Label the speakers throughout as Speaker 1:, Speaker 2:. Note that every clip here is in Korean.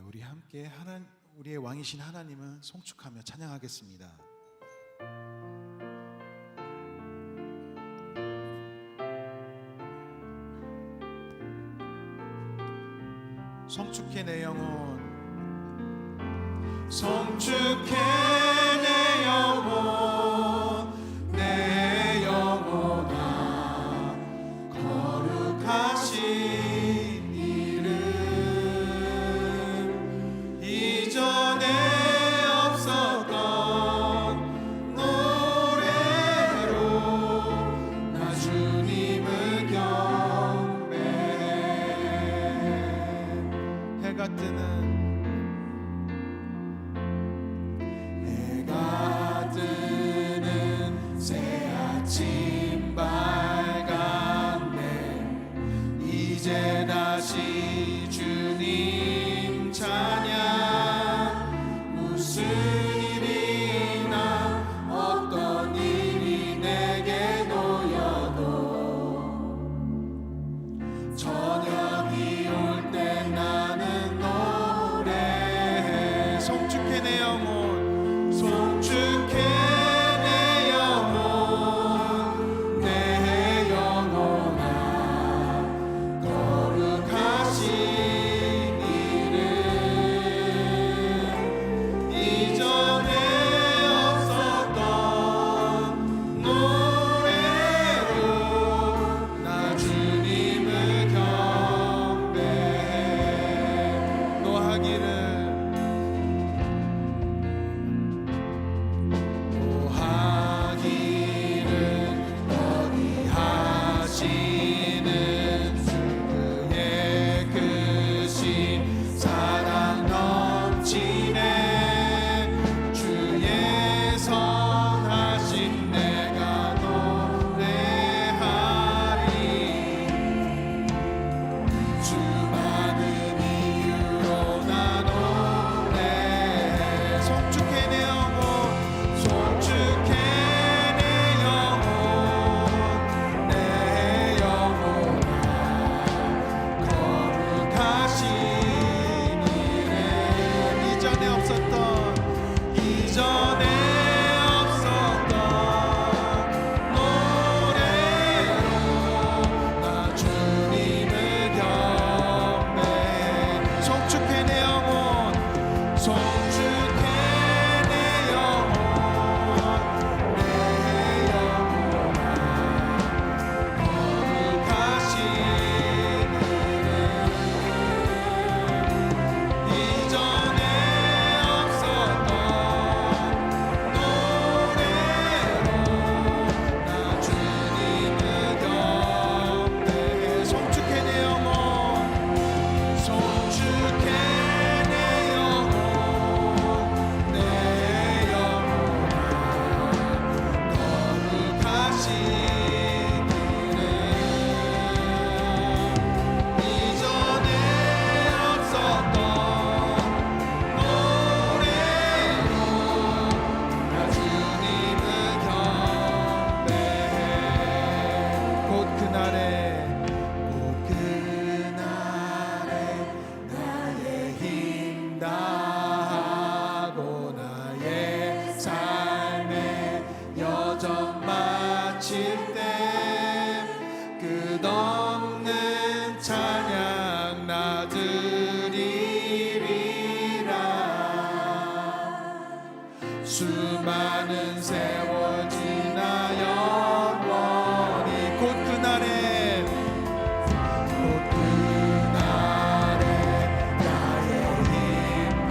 Speaker 1: 우리 함께 우리의 왕이신 하나님을 송축하며 찬양하겠습니다. 송축해 내 영혼, 송축해 내 영혼, 내 영혼아 거룩하신 이름, 이전에 없었던 노래로 나 주님을 경배해. 해가 뜨는 새 아침 밝았네. 이제 다시 주님 찬양. 무슨 일이나 어떤 일이 내게 놓여도 저녁이 올 때 나는 노래해. 송축해 내 영혼, 송축해 수많은 세월 지나 영원히 곧 그날에 나의 힘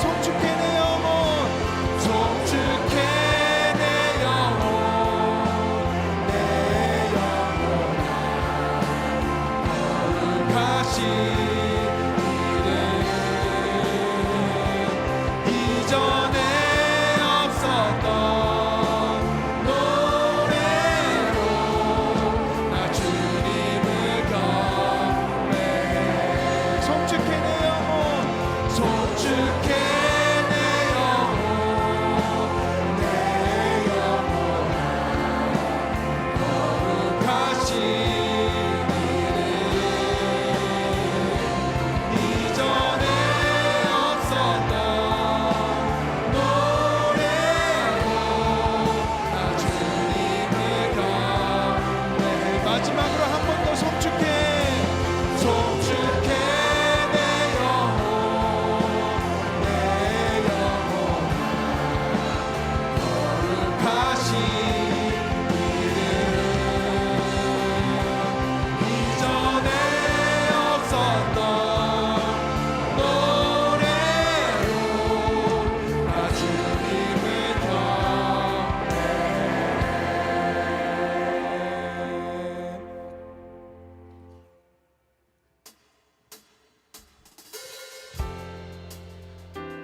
Speaker 1: 송축해 내 영혼 송축해 내 영혼 내 영혼아 거룩하신 이름 이전에 없었던 노래로 나 주님을 경배해 송축해 내 영혼 송축해 내 영혼 내 영혼아 거룩하신 이름 이전에 없었던 노래로 나 주님을 경배해 마지막으로 한 번 더 송축해 송축해 내 영혼 내 영혼아 거룩하신 이름 이전에 없었던 노래로 나 주님을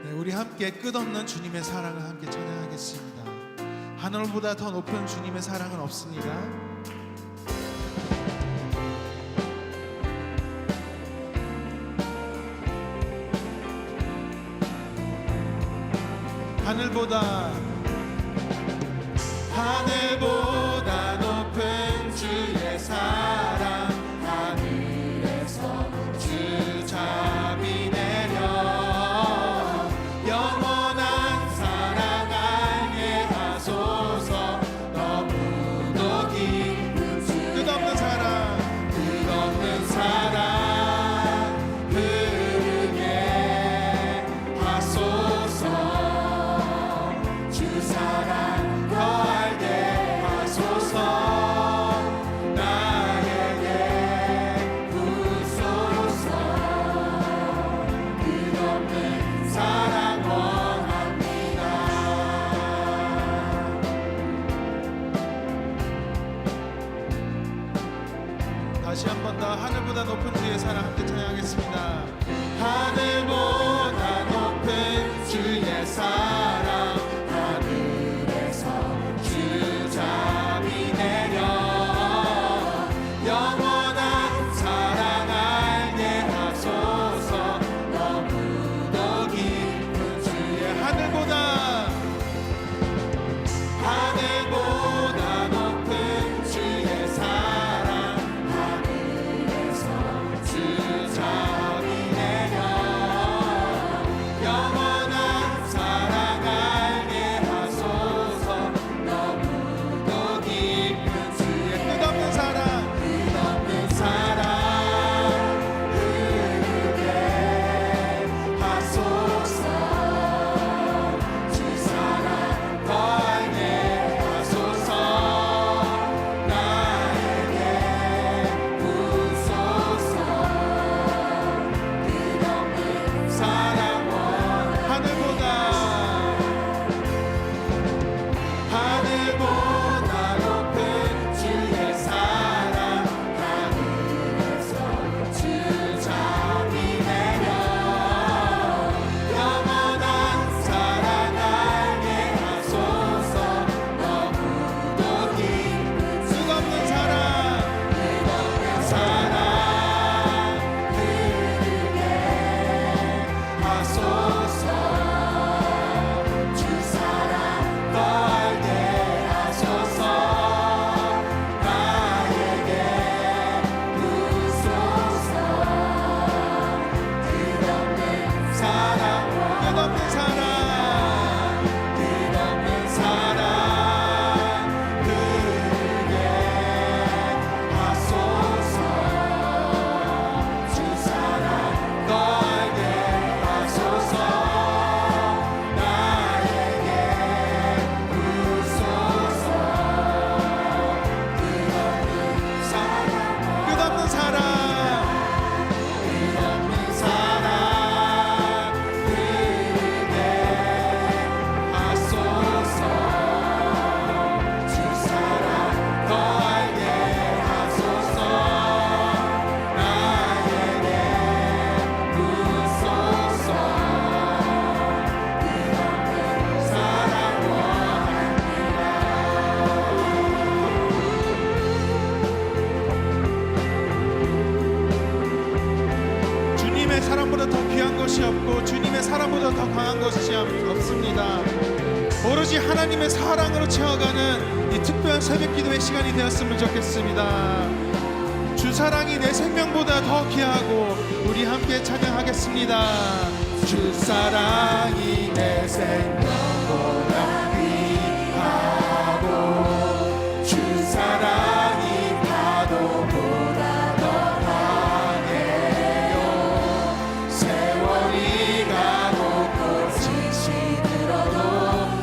Speaker 1: 네, 우리 함께 끝없는 주님의 사랑을 함께 찬양하겠습니다. 하늘보다 더 높은 주님의 사랑은 없습니다. 하늘보다 하늘보다 높은 주의 사랑 하늘에서 주 자비 내려 영원한 사랑 알게 하소서 너무도 깊은 끝없는 사랑 끝없는 사랑 흐르게 하소서 주 사랑 더 알게 하소서 나에게 부소서 끝없는 사랑 원합니다. 다시 한 번 더 하늘보다 높은 주의 사랑 함께 찬양하겠습니다. 하늘보다 높은 주의 사랑 하늘에서 주 자비 내려 영원한 사랑 알게 하소서 너무도 깊은 주의 하늘보다 높은 주의 사랑 하늘에서 주 자비 것이 없고 주님의 사랑보다 더 강한 것이 없습니다. 오로지 하나님의 사랑으로 채워가는 이 특별한 새벽기도의 시간이 되었으면 좋겠습니다. 주 사랑이 내 생명보다 더 귀하고 우리 함께 찬양하겠습니다. 주 사랑이 내 생명보다 귀하고 주 사랑이 파도보다 더 강해요. 세월이 가고 꽃이 시들어도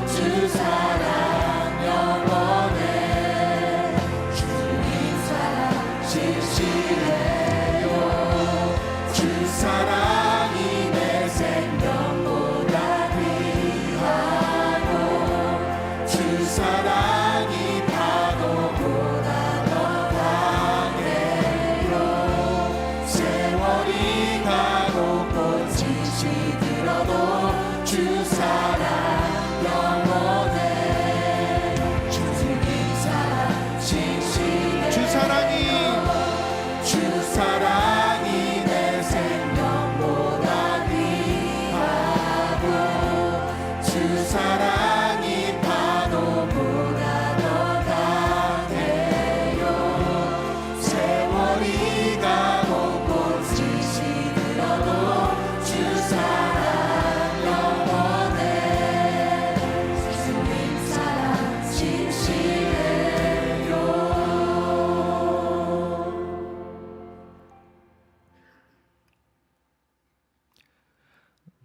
Speaker 1: 주 사랑 영원해. 주님 사랑 진실해요. 주 사랑이 내 생명보다 귀하고 주 사랑이 파도보다 더 강해요. 세월이 가고 꽃이 시들어도 주 사랑 영원해. 주님 사랑 진실해요. 주 사랑이 내 생명보다 귀하고 주 사랑이 파도보다 더 강해요. 세월이 가고 꽃이 시들어도 주 사랑 영원해. 주님 사랑 진실해요.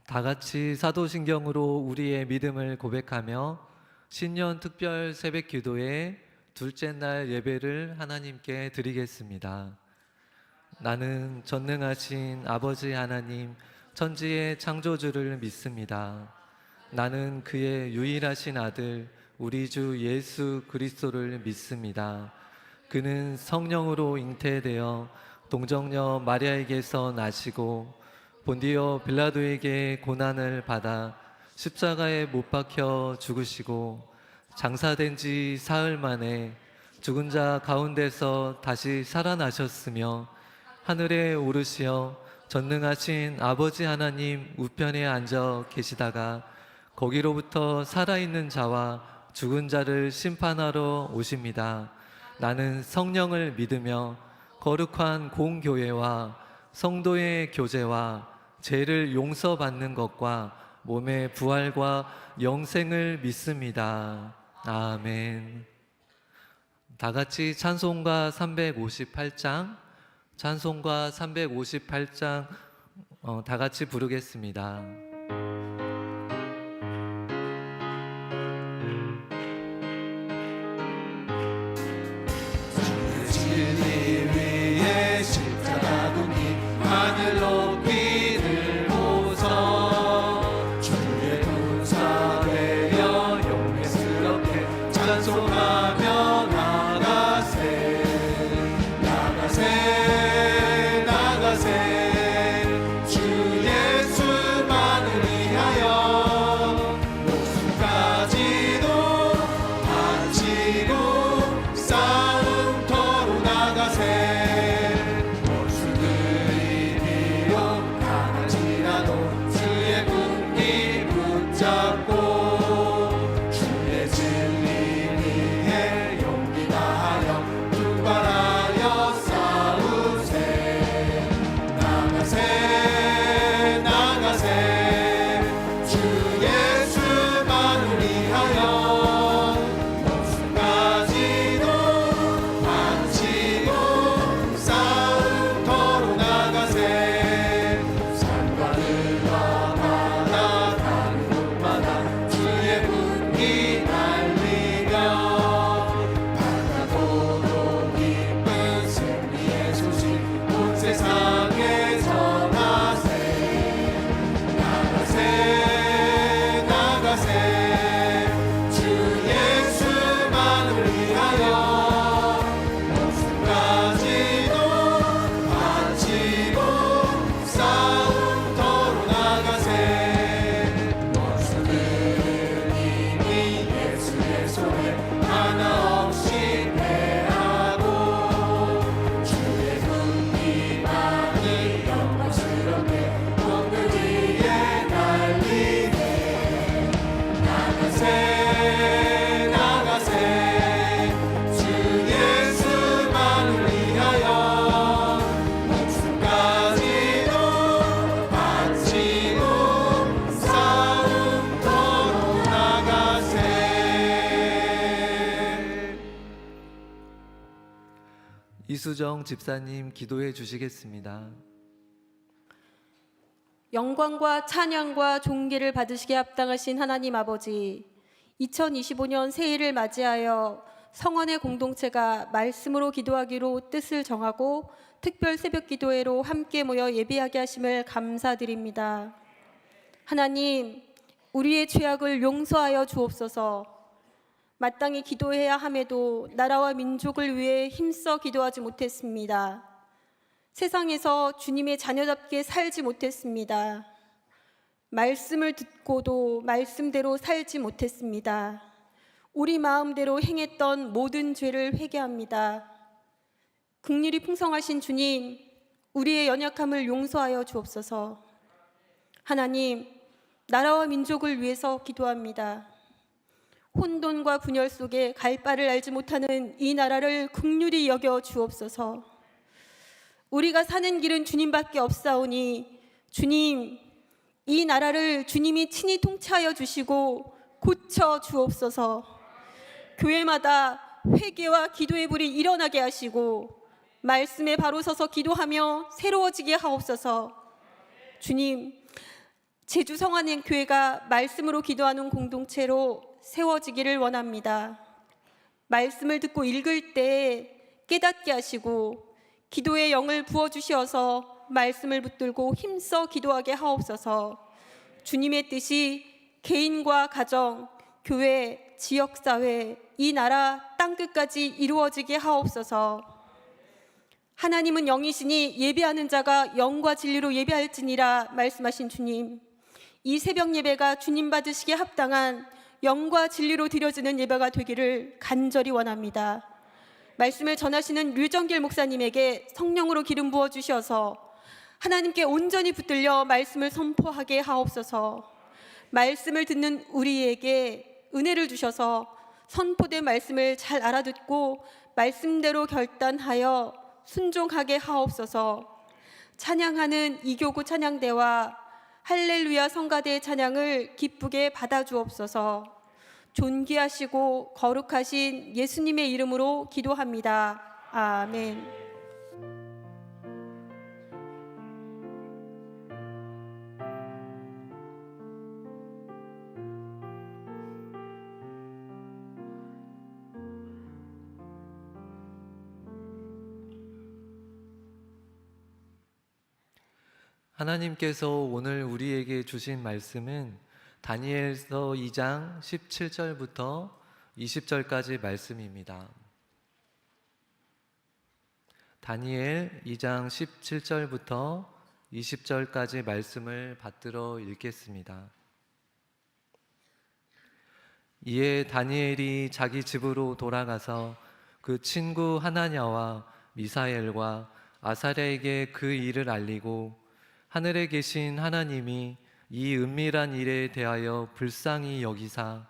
Speaker 2: 다 같이 사도신경으로 우리의 믿음을 고백하며 신년 특별 새벽 기도의 둘째 날 예배를 하나님께 드리겠습니다. 나는 전능하신 아버지 하나님 천지의 창조주를 믿습니다. 나는 그의 유일하신 아들 우리 주 예수 그리스도를 믿습니다. 그는 성령으로 잉태되어 동정녀 마리아에게서 나시고 본디오 빌라도에게 고난을 받아 십자가에 못 박혀 죽으시고 장사된 지 사흘 만에 죽은 자 가운데서 다시 살아나셨으며 하늘에 오르시어 전능하신 아버지 하나님 우편에 앉아 계시다가 거기로부터 살아있는 자와 죽은 자를 심판하러 오십니다. 나는 성령을 믿으며 거룩한 공교회와 성도의 교제와 죄를 용서받는 것과 몸의 부활과 영생을 믿습니다. 아멘. 다 같이 찬송가 358장 다 같이 부르겠습니다.
Speaker 1: 진리 위에 십자가 군이 하늘 높이 들고서 주의 군사 되어 용맹스럽게 찬송하며 나가세 나가세 나가세 주 예수만을 위하여
Speaker 2: 이수정 집사님 기도해 주시겠습니다.
Speaker 3: 영광과 찬양과 존귀를 받으시기에 합당하신 하나님 아버지, 2025년 새해를 맞이하여 성원의 공동체가 말씀으로 기도하기로 뜻을 정하고 특별 새벽 기도회로 함께 모여 예배하게 하심을 감사드립니다. 하나님, 우리의 죄악을 용서하여 주옵소서. 마땅히 기도해야 함에도 나라와 민족을 위해 힘써 기도하지 못했습니다. 세상에서 주님의 자녀답게 살지 못했습니다. 말씀을 듣고도 말씀대로 살지 못했습니다. 우리 마음대로 행했던 모든 죄를 회개합니다. 긍휼이 풍성하신 주님, 우리의 연약함을 용서하여 주옵소서. 하나님, 나라와 민족을 위해서 기도합니다. 혼돈과 분열 속에 갈 바를 알지 못하는 이 나라를 긍휼히 여겨 주옵소서. 우리가 사는 길은 주님밖에 없사오니 주님, 이 나라를 주님이 친히 통치하여 주시고 고쳐 주옵소서. 교회마다 회개와 기도의 불이 일어나게 하시고 말씀에 바로 서서 기도하며 새로워지게 하옵소서. 주님, 제주 성안의 교회가 말씀으로 기도하는 공동체로 세워지기를 원합니다. 말씀을 듣고 읽을 때 깨닫게 하시고 기도의 영을 부어주시어서 말씀을 붙들고 힘써 기도하게 하옵소서. 주님의 뜻이 개인과 가정, 교회, 지역사회, 이 나라 땅끝까지 이루어지게 하옵소서. 하나님은 영이시니 예배하는 자가 영과 진리로 예배할지니라 말씀하신 주님, 이 새벽 예배가 주님 받으시기에 합당한 영과 진리로 드려지는 예배가 되기를 간절히 원합니다. 말씀을 전하시는 류정길 목사님에게 성령으로 기름 부어 주셔서 하나님께 온전히 붙들려 말씀을 선포하게 하옵소서. 말씀을 듣는 우리에게 은혜를 주셔서 선포된 말씀을 잘 알아듣고 말씀대로 결단하여 순종하게 하옵소서. 찬양하는 이교구 찬양대와 할렐루야 성가대의 찬양을 기쁘게 받아주옵소서. 존귀하시고 거룩하신 예수님의 이름으로 기도합니다. 아멘.
Speaker 2: 하나님께서 오늘 우리에게 주신 말씀은 다니엘서 2장 17절부터 20절까지 말씀입니다. 다니엘 2장 17절부터 20절까지 말씀을 받들어 읽겠습니다. 이에 다니엘이 자기 집으로 돌아가서 그 친구 하나냐와 미사엘과 아사랴에게 그 일을 알리고 하늘에 계신 하나님이 이 은밀한 일에 대하여 불쌍히 여기사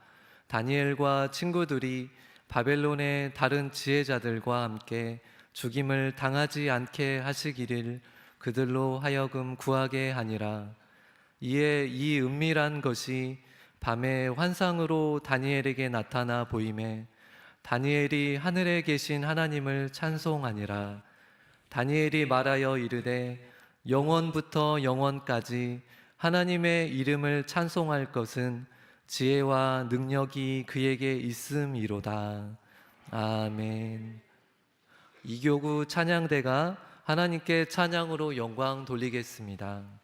Speaker 2: 다니엘과 친구들이 바벨론의 다른 지혜자들과 함께 죽임을 당하지 않게 하시기를 그들로 하여금 구하게 하니라. 이에 이 은밀한 것이 밤에 환상으로 다니엘에게 나타나 보임에 다니엘이 하늘에 계신 하나님을 찬송하니라. 다니엘이 말하여 이르되 영원부터 영원까지 하나님의 이름을 찬송할 것은 지혜와 능력이 그에게 있음이로다. 아멘. 이교구 찬양대가 하나님께 찬양으로 영광 돌리겠습니다.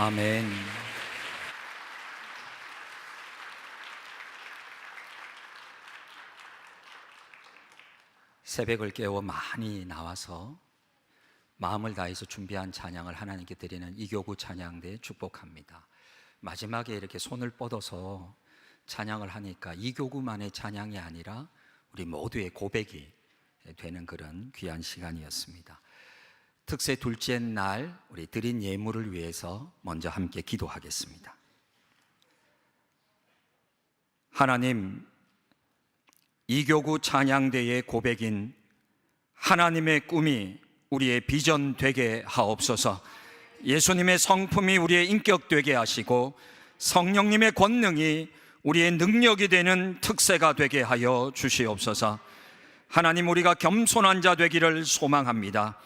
Speaker 4: 아멘. 새벽을 깨워 많이 나와서 마음을 다해서 준비한 찬양을 하나님께 드리는 이교구 찬양대 축복합니다. 마지막에 이렇게 손을 뻗어서 찬양을 하니까 이교구만의 찬양이 아니라 우리 모두의 고백이 되는 그런 귀한 시간이었습니다. 특세 둘째 날 우리 드린 예물을 위해서 먼저 함께 기도하겠습니다. 하나님, 이교구 찬양대의 고백인 하나님의 꿈이 우리의 비전 되게 하옵소서. 예수님의 성품이 우리의 인격 되게 하시고 성령님의 권능이 우리의 능력이 되는 특세가 되게 하여 주시옵소서. 하나님, 우리가 겸손한 자 되기를 소망합니다.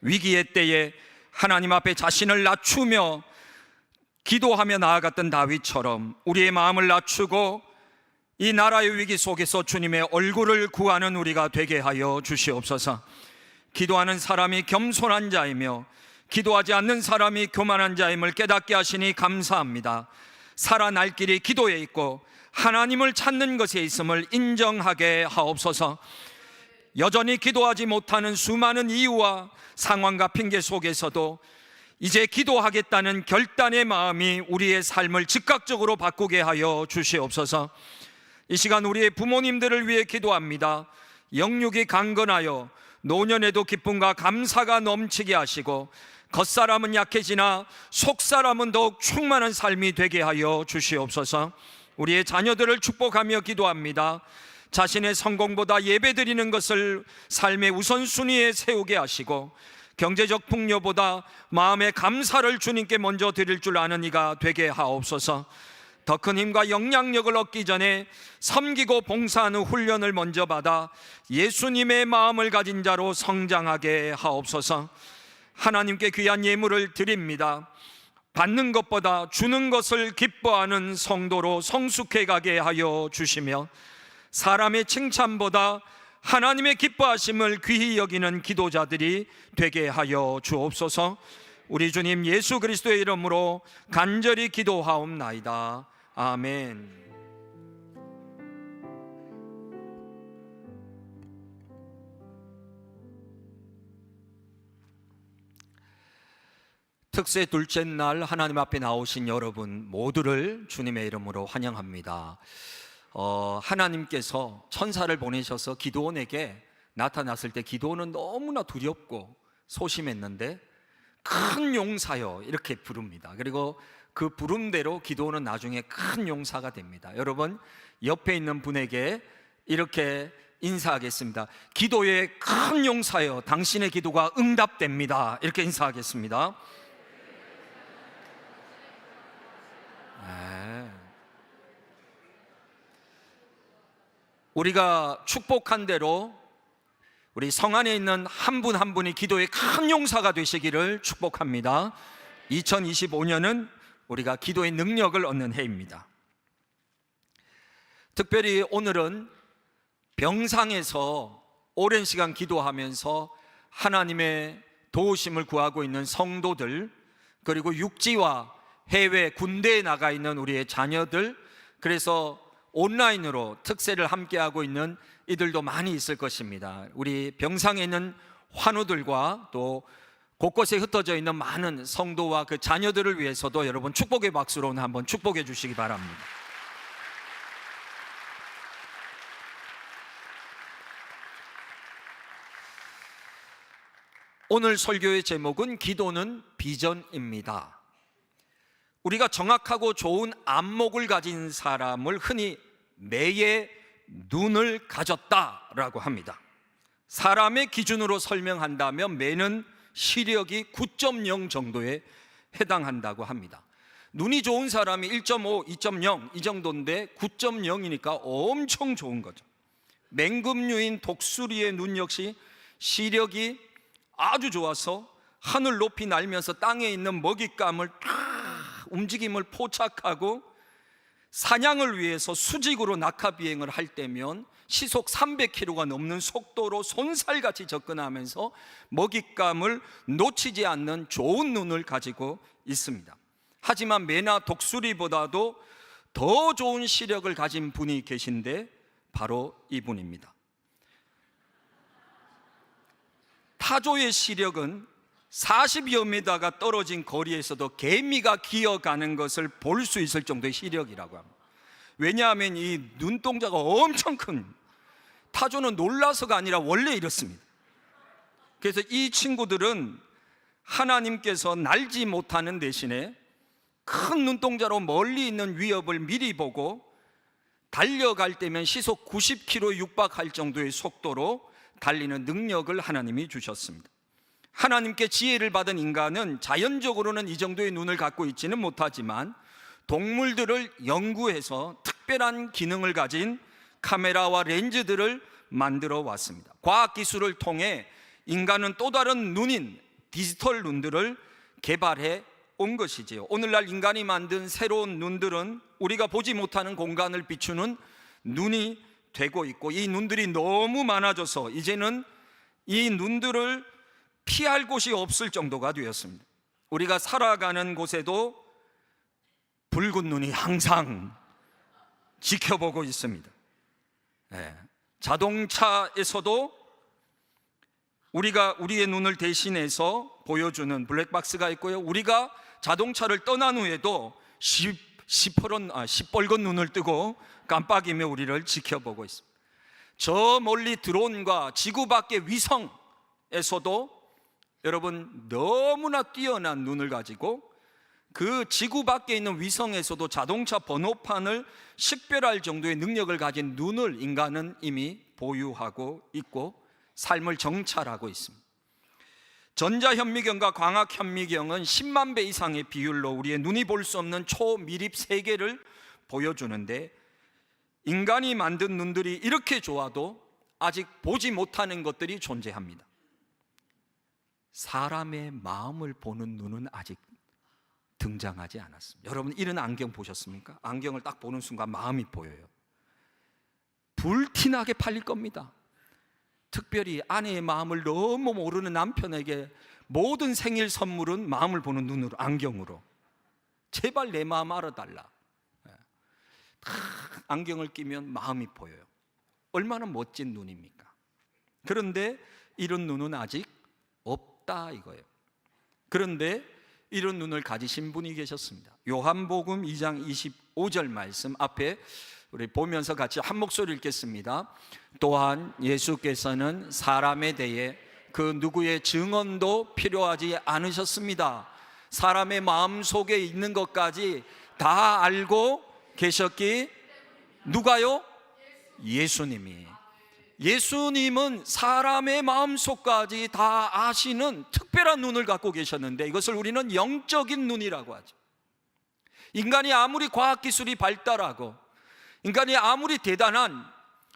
Speaker 4: 위기의 때에 하나님 앞에 자신을 낮추며 기도하며 나아갔던 다윗처럼 우리의 마음을 낮추고 이 나라의 위기 속에서 주님의 얼굴을 구하는 우리가 되게 하여 주시옵소서. 기도하는 사람이 겸손한 자이며 기도하지 않는 사람이 교만한 자임을 깨닫게 하시니 감사합니다. 살아날 길이 기도에 있고 하나님을 찾는 것에 있음을 인정하게 하옵소서. 여전히 기도하지 못하는 수많은 이유와 상황과 핑계 속에서도 이제 기도하겠다는 결단의 마음이 우리의 삶을 즉각적으로 바꾸게 하여 주시옵소서. 이 시간 우리의 부모님들을 위해 기도합니다. 영육이 강건하여 노년에도 기쁨과 감사가 넘치게 하시고 겉사람은 약해지나 속사람은 더욱 충만한 삶이 되게 하여 주시옵소서. 우리의 자녀들을 축복하며 기도합니다. 자신의 성공보다 예배드리는 것을 삶의 우선순위에 세우게 하시고 경제적 풍요보다 마음의 감사를 주님께 먼저 드릴 줄 아는 이가 되게 하옵소서. 더 큰 힘과 영향력을 얻기 전에 섬기고 봉사하는 훈련을 먼저 받아 예수님의 마음을 가진 자로 성장하게 하옵소서. 하나님께 귀한 예물을 드립니다. 받는 것보다 주는 것을 기뻐하는 성도로 성숙해 가게 하여 주시며 사람의 칭찬보다 하나님의 기뻐하심을 귀히 여기는 기도자들이 되게 하여 주옵소서. 우리 주님 예수 그리스도의 이름으로 간절히 기도하옵나이다. 아멘. 특세 둘째 날 하나님 앞에 나오신 여러분 모두를 주님의 이름으로 환영합니다. 하나님께서 천사를 보내셔서 기드온에게 나타났을 때 기드온은 너무나 두렵고 소심했는데 큰 용사여 이렇게 부릅니다. 그리고 그 부름대로 기드온은 나중에 큰 용사가 됩니다. 여러분 옆에 있는 분에게 이렇게 인사하겠습니다. 기도의 큰 용사여 당신의 기도가 응답됩니다. 이렇게 인사하겠습니다. 우리가 축복한 대로 우리 성 안에 있는 한 분 한 분이 기도의 큰 용사가 되시기를 축복합니다. 2025년은 우리가 기도의 능력을 얻는 해입니다. 특별히 오늘은 병상에서 오랜 시간 기도하면서 하나님의 도우심을 구하고 있는 성도들, 그리고 육지와 해외 군대에 나가 있는 우리의 자녀들, 그래서 온라인으로 특세를 함께하고 있는 이들도 많이 있을 것입니다. 우리 병상에 있는 환우들과 또 곳곳에 흩어져 있는 많은 성도와 그 자녀들을 위해서도 여러분 축복의 박수로 한번 축복해 주시기 바랍니다. 오늘 설교의 제목은 기도는 비전입니다. 우리가 정확하고 좋은 안목을 가진 사람을 흔히 매의 눈을 가졌다라고 합니다. 사람의 기준으로 설명한다면 매는 시력이 9.0 정도에 해당한다고 합니다. 눈이 좋은 사람이 1.5, 2.0 이 정도인데 9.0이니까 엄청 좋은 거죠. 맹금류인 독수리의 눈 역시 시력이 아주 좋아서 하늘 높이 날면서 땅에 있는 먹잇감을 움직임을 포착하고 사냥을 위해서 수직으로 낙하 비행을 할 때면 시속 300km가 넘는 속도로 손살같이 접근하면서 먹잇감을 놓치지 않는 좋은 눈을 가지고 있습니다. 하지만 매나 독수리보다도 더 좋은 시력을 가진 분이 계신데 바로 이분입니다. 타조의 시력은 40여 미터가 떨어진 거리에서도 개미가 기어가는 것을 볼 수 있을 정도의 시력이라고 합니다. 왜냐하면 이 눈동자가 엄청 큰, 타조는 놀라서가 아니라 원래 이렇습니다. 그래서 이 친구들은 하나님께서 날지 못하는 대신에 큰 눈동자로 멀리 있는 위협을 미리 보고 달려갈 때면 시속 90km 육박할 정도의 속도로 달리는 능력을 하나님이 주셨습니다. 하나님께 지혜를 받은 인간은 자연적으로는 이 정도의 눈을 갖고 있지는 못하지만 동물들을 연구해서 특별한 기능을 가진 카메라와 렌즈들을 만들어 왔습니다. 과학기술을 통해 인간은 또 다른 눈인 디지털 눈들을 개발해 온 것이지요. 오늘날 인간이 만든 새로운 눈들은 우리가 보지 못하는 공간을 비추는 눈이 되고 있고, 이 눈들이 너무 많아져서 이제는 이 눈들을 피할 곳이 없을 정도가 되었습니다. 우리가 살아가는 곳에도 붉은 눈이 항상 지켜보고 있습니다. 자동차에서도 우리가 우리의 눈을 대신해서 보여주는 블랙박스가 있고요. 우리가 자동차를 떠난 후에도 시뻘건 눈을 뜨고 깜빡이며 우리를 지켜보고 있습니다. 저 멀리 드론과 지구 밖의 위성에서도 여러분 너무나 뛰어난 눈을 가지고 그 지구 밖에 있는 위성에서도 자동차 번호판을 식별할 정도의 능력을 가진 눈을 인간은 이미 보유하고 있고 삶을 정찰하고 있습니다. 전자현미경과 광학현미경은 10만 배 이상의 비율로 우리의 눈이 볼 수 없는 초미립 세계를 보여주는데, 인간이 만든 눈들이 이렇게 좋아도 아직 보지 못하는 것들이 존재합니다. 사람의 마음을 보는 눈은 아직 등장하지 않았습니다. 여러분 이런 안경 보셨습니까? 안경을 딱 보는 순간 마음이 보여요. 불티나게 팔릴 겁니다. 특별히 아내의 마음을 너무 모르는 남편에게 모든 생일 선물은 마음을 보는 눈으로, 안경으로. 제발 내 마음 알아달라. 안경을 끼면 마음이 보여요. 얼마나 멋진 눈입니까? 그런데 이런 눈은 아직 없다 이거예요. 그런데 이런 눈을 가지신 분이 계셨습니다. 요한복음 2장 25절 말씀 앞에 우리 보면서 같이 한 목소리 읽겠습니다. 또한 예수께서는 사람에 대해 그 누구의 증언도 필요하지 않으셨습니다. 사람의 마음 속에 있는 것까지 다 알고 계셨기, 누가요? 예수님이. 예수님은 사람의 마음속까지 다 아시는 특별한 눈을 갖고 계셨는데, 이것을 우리는 영적인 눈이라고 하죠. 인간이 아무리 과학기술이 발달하고 인간이 아무리 대단한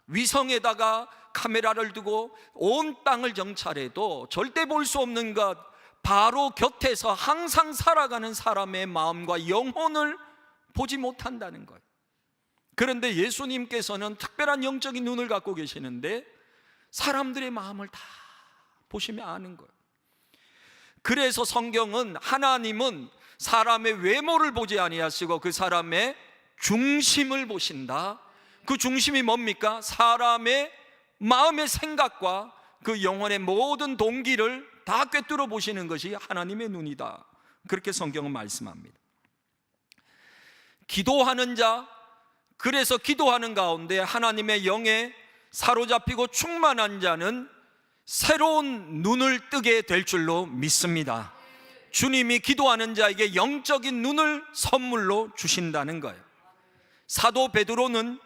Speaker 4: 위성에다가 카메라를 두고 온 땅을 정찰해도 절대 볼 수 없는 것, 바로 곁에서 항상 살아가는 사람의 마음과 영혼을 보지 못한다는 거예요. 그런데 예수님께서는 특별한 영적인 눈을 갖고 계시는데 사람들의 마음을 다 보시면 아는 거예요. 그래서 성경은 하나님은 사람의 외모를 보지 아니하시고 그 사람의 중심을 보신다. 그 중심이 뭡니까? 사람의 마음의 생각과 그 영혼의 모든 동기를 다 꿰뚫어 보시는 것이 하나님의 눈이다. 그렇게 성경은 말씀합니다. 기도하는 자, 그래서 기도하는 가운데 하나님의 영에 사로잡히고 충만한 자는 새로운 눈을 뜨게 될 줄로 믿습니다. 주님이 기도하는 자에게 영적인 눈을 선물로 주신다는 거예요. 사도 베드로는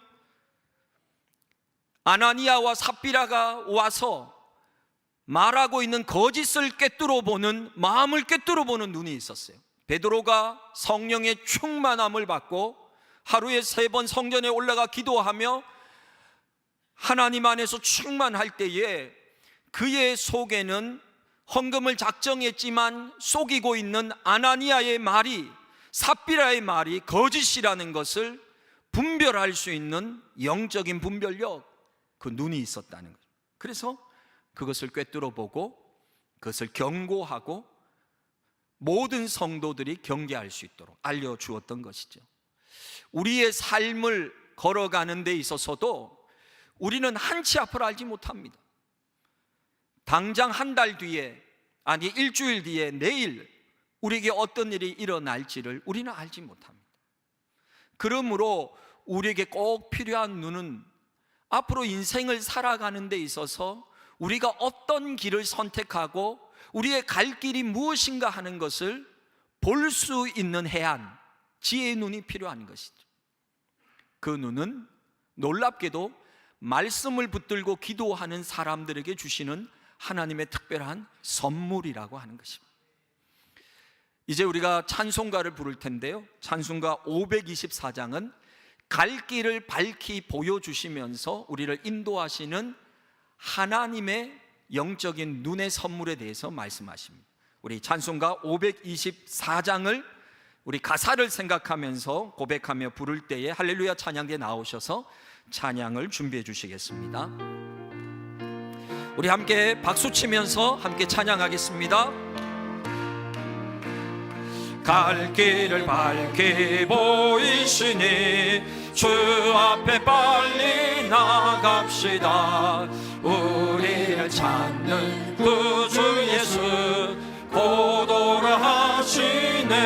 Speaker 4: 아나니아와 삽비라가 와서 말하고 있는 거짓을 꿰뚫어 보는, 마음을 꿰뚫어 보는 눈이 있었어요. 베드로가 성령의 충만함을 받고 하루에 3번 성전에 올라가 기도하며 하나님 안에서 충만할 때에 그의 속에는 헌금을 작정했지만 속이고 있는 아나니아의 말이, 삽비라의 말이 거짓이라는 것을 분별할 수 있는 영적인 분별력, 그 눈이 있었다는 거죠. 그래서 그것을 꿰뚫어 보고 그것을 경고하고 모든 성도들이 경계할 수 있도록 알려주었던 것이죠. 우리의 삶을 걸어가는 데 있어서도 우리는 한치 앞을 알지 못합니다. 당장 한 달 뒤에, 아니 일주일 뒤에, 내일 우리에게 어떤 일이 일어날지를 우리는 알지 못합니다. 그러므로 우리에게 꼭 필요한 눈은 앞으로 인생을 살아가는 데 있어서 우리가 어떤 길을 선택하고 우리의 갈 길이 무엇인가 하는 것을 볼 수 있는 해안, 지혜의 눈이 필요한 것이죠. 그 눈은 놀랍게도 말씀을 붙들고 기도하는 사람들에게 주시는 하나님의 특별한 선물이라고 하는 것입니다. 이제 우리가 찬송가를 부를 텐데요, 찬송가 524장은 갈 길을 밝히 보여주시면서 우리를 인도하시는 하나님의 영적인 눈의 선물에 대해서 말씀하십니다. 우리 찬송가 524장을 우리 가사를 생각하면서 고백하며 부를 때에 할렐루야 찬양대에 나오셔서 찬양을 준비해 주시겠습니다. 우리 함께 박수 치면서 함께 찬양하겠습니다. 갈 길을 밝히 보이시니 주 앞에 빨리 나갑시다. 우리를 찾는 구주 예수 고도라 하시네.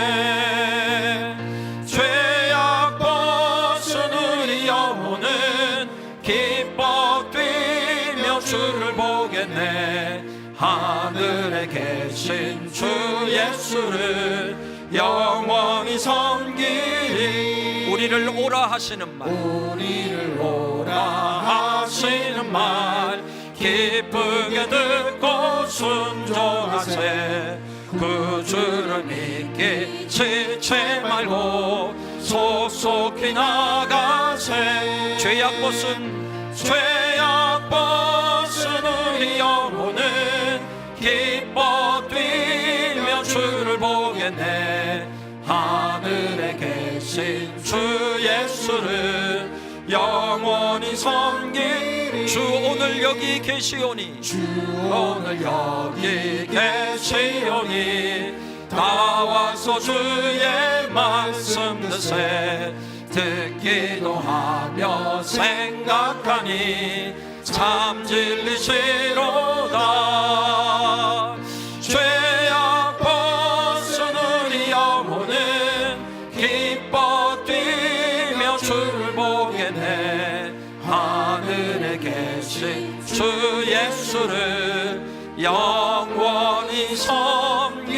Speaker 4: 죄악 벗은 우리 영혼은 기뻐 뛰며 주를 보겠네. 하늘에 계신 주 예수를 영원히 섬기리. 우리를 오라 하시는 말, 우리를 오라 하시는 말 기쁘게 듣고 순종하세. 그 주를 믿기 지치 말고 속속히 나가세. 죄악 벗은 우리 영혼은 기뻐 뛰며 주를 보겠네. 하늘에 계신 주 예수를 영원히 섬기리. 주 오늘 여기 계시오니, 주 오늘 여기 계시오니 나와서 주의 말씀 드세. 듣기도 하며 생각하니 참 진리시로다. 죄악 벗은 우리 영혼은 기뻐 뛰며 주를 보겠네. 하늘에 계신 주 예수를 영원히 섬기리.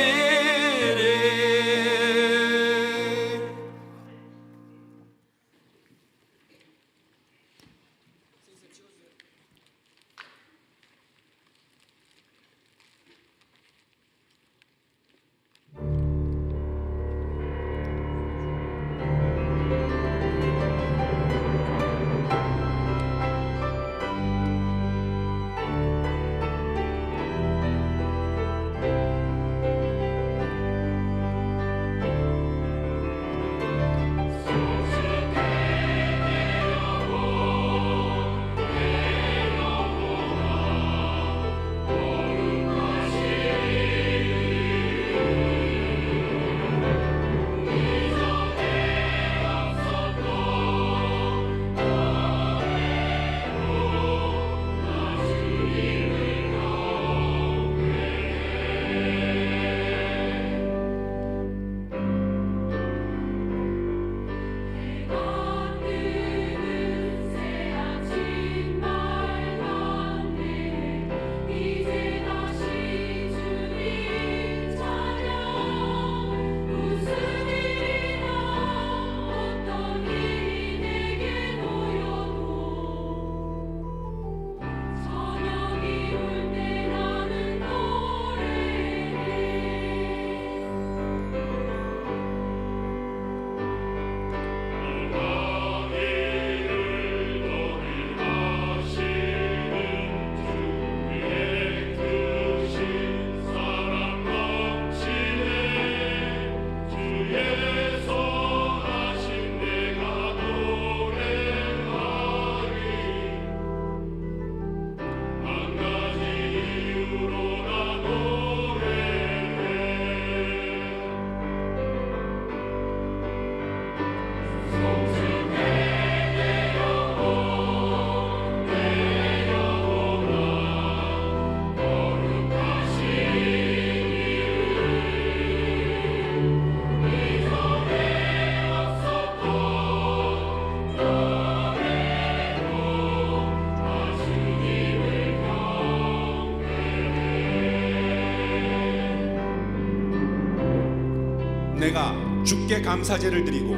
Speaker 5: 내가 주께 감사제를 드리고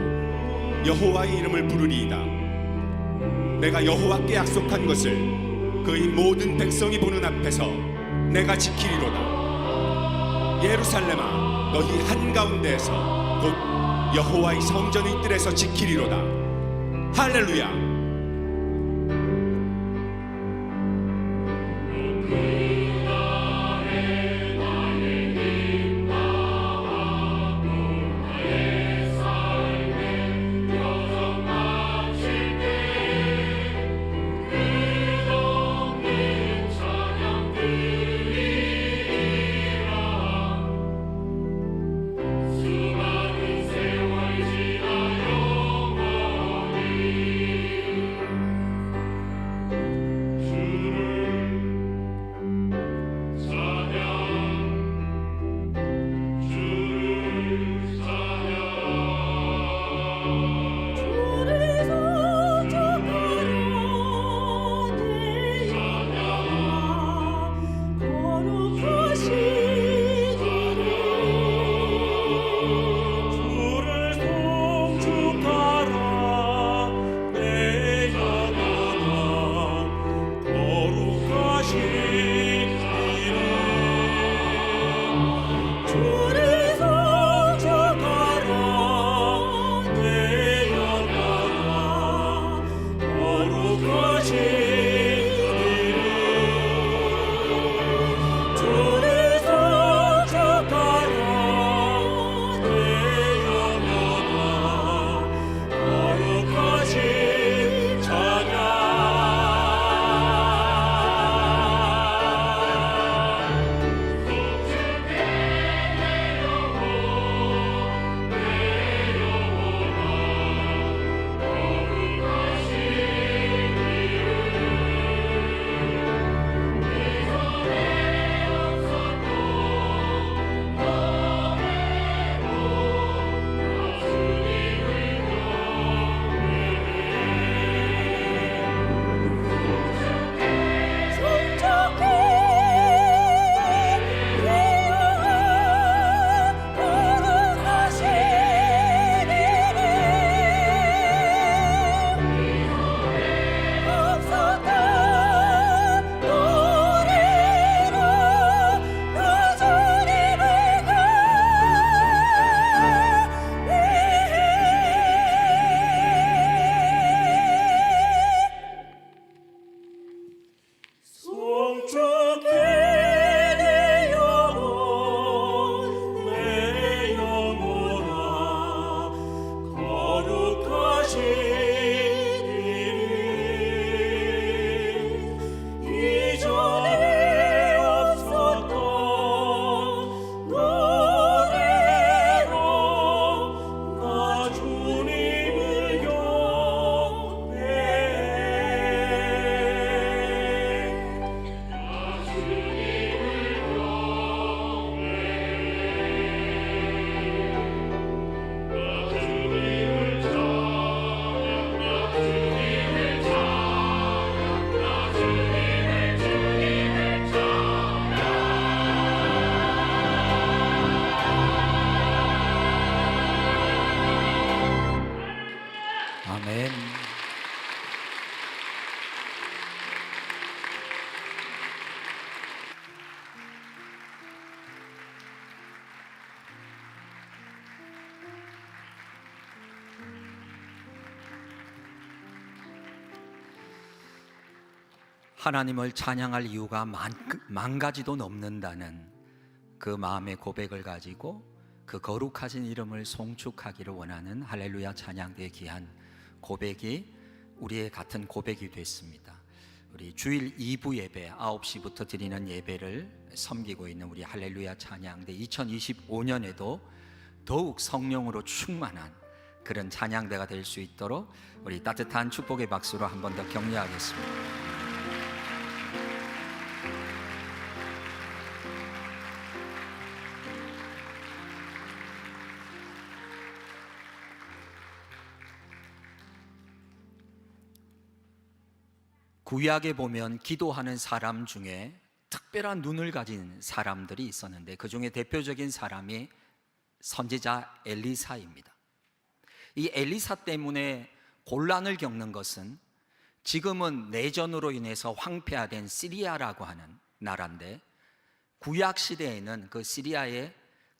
Speaker 5: 여호와의 이름을 부르리이다. 내가 여호와께 약속한 것을 그의 모든 백성이 보는 앞에서 내가 지키리로다. 예루살렘아, 너희 한가운데에서 곧 여호와의 성전의 뜰에서 지키리로다. 할렐루야.
Speaker 4: 아멘. 하나님을 찬양할 이유가 만 가지도 넘는다는 그 마음의 고백을 가지고 그 거룩하신 이름을 송축하기를 원하는 할렐루야 찬양대의 귀한 고백이 우리의 같은 고백이 됐습니다. 우리 주일 2부 예배 9시부터 드리는 예배를 섬기고 있는 우리 할렐루야 찬양대 2025년에도 더욱 성령으로 충만한 그런 찬양대가 될 수 있도록 우리 따뜻한 축복의 박수로 한 번 더 격려하겠습니다. 구약에 보면 기도하는 사람 중에 특별한 눈을 가진 사람들이 있었는데 그 중에 대표적인 사람이 선지자 엘리사입니다. 이 엘리사 때문에 곤란을 겪는 것은 지금은 내전으로 인해서 황폐화된 시리아라고 하는 나라인데, 구약 시대에는 그 시리아에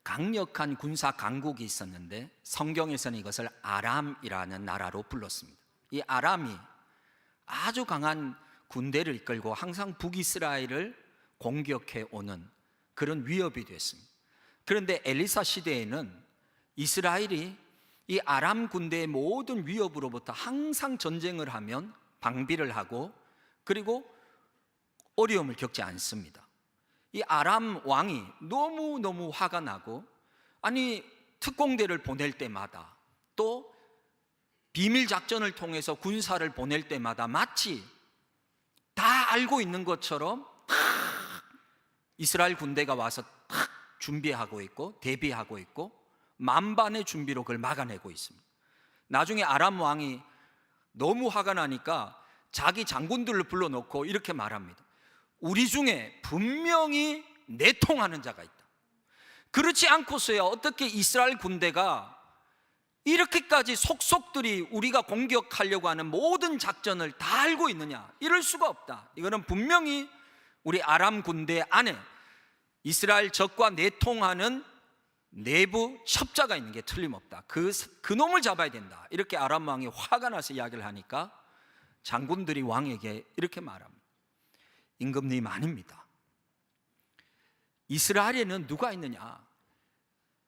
Speaker 4: 강력한 군사 강국이 있었는데 성경에서는 이것을 아람이라는 나라로 불렀습니다. 이 아람이 아주 강한 군대를 이끌고 항상 북이스라엘을 공격해 오는 그런 위협이 됐습니다. 그런데 엘리사 시대에는 이스라엘이 이 아람 군대의 모든 위협으로부터 항상 전쟁을 하면 방비를 하고 그리고 어려움을 겪지 않습니다. 이 아람 왕이 너무너무 화가 나고, 아니 특공대를 보낼 때마다 또 비밀 작전을 통해서 군사를 보낼 때마다 마치 다 알고 있는 것처럼 이스라엘 군대가 와서 탁 준비하고 있고 대비하고 있고 만반의 준비로 그걸 막아내고 있습니다. 나중에 아람 왕이 너무 화가 나니까 자기 장군들을 불러놓고 이렇게 말합니다. 우리 중에 분명히 내통하는 자가 있다. 그렇지 않고서야 어떻게 이스라엘 군대가 이렇게까지 속속들이 우리가 공격하려고 하는 모든 작전을 다 알고 있느냐? 이럴 수가 없다. 이거는 분명히 우리 아람 군대 안에 이스라엘 적과 내통하는 내부 첩자가 있는 게 틀림없다. 그 놈을 잡아야 된다. 이렇게 아람 왕이 화가 나서 이야기를 하니까 장군들이 왕에게 이렇게 말합니다. 임금님 아닙니다. 이스라엘에는 누가 있느냐?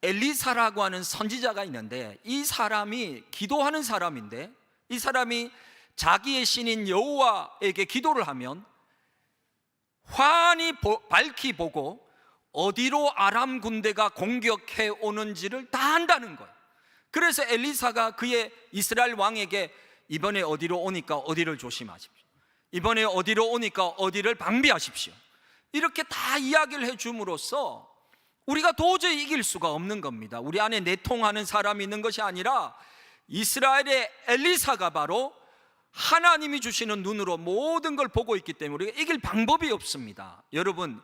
Speaker 4: 엘리사라고 하는 선지자가 있는데, 이 사람이 기도하는 사람인데, 이 사람이 자기의 신인 여호와에게 기도를 하면 환히 밝히 보고 어디로 아람 군대가 공격해 오는지를 다 안다는 거예요. 그래서 엘리사가 그의 이스라엘 왕에게 이번에 어디로 오니까 어디를 조심하십시오, 이번에 어디로 오니까 어디를 방비하십시오, 이렇게 다 이야기를 해줌으로써 우리가 도저히 이길 수가 없는 겁니다. 우리 안에 내통하는 사람이 있는 것이 아니라 이스라엘의 엘리사가 바로 하나님이 주시는 눈으로 모든 걸 보고 있기 때문에 우리가 이길 방법이 없습니다. 여러분,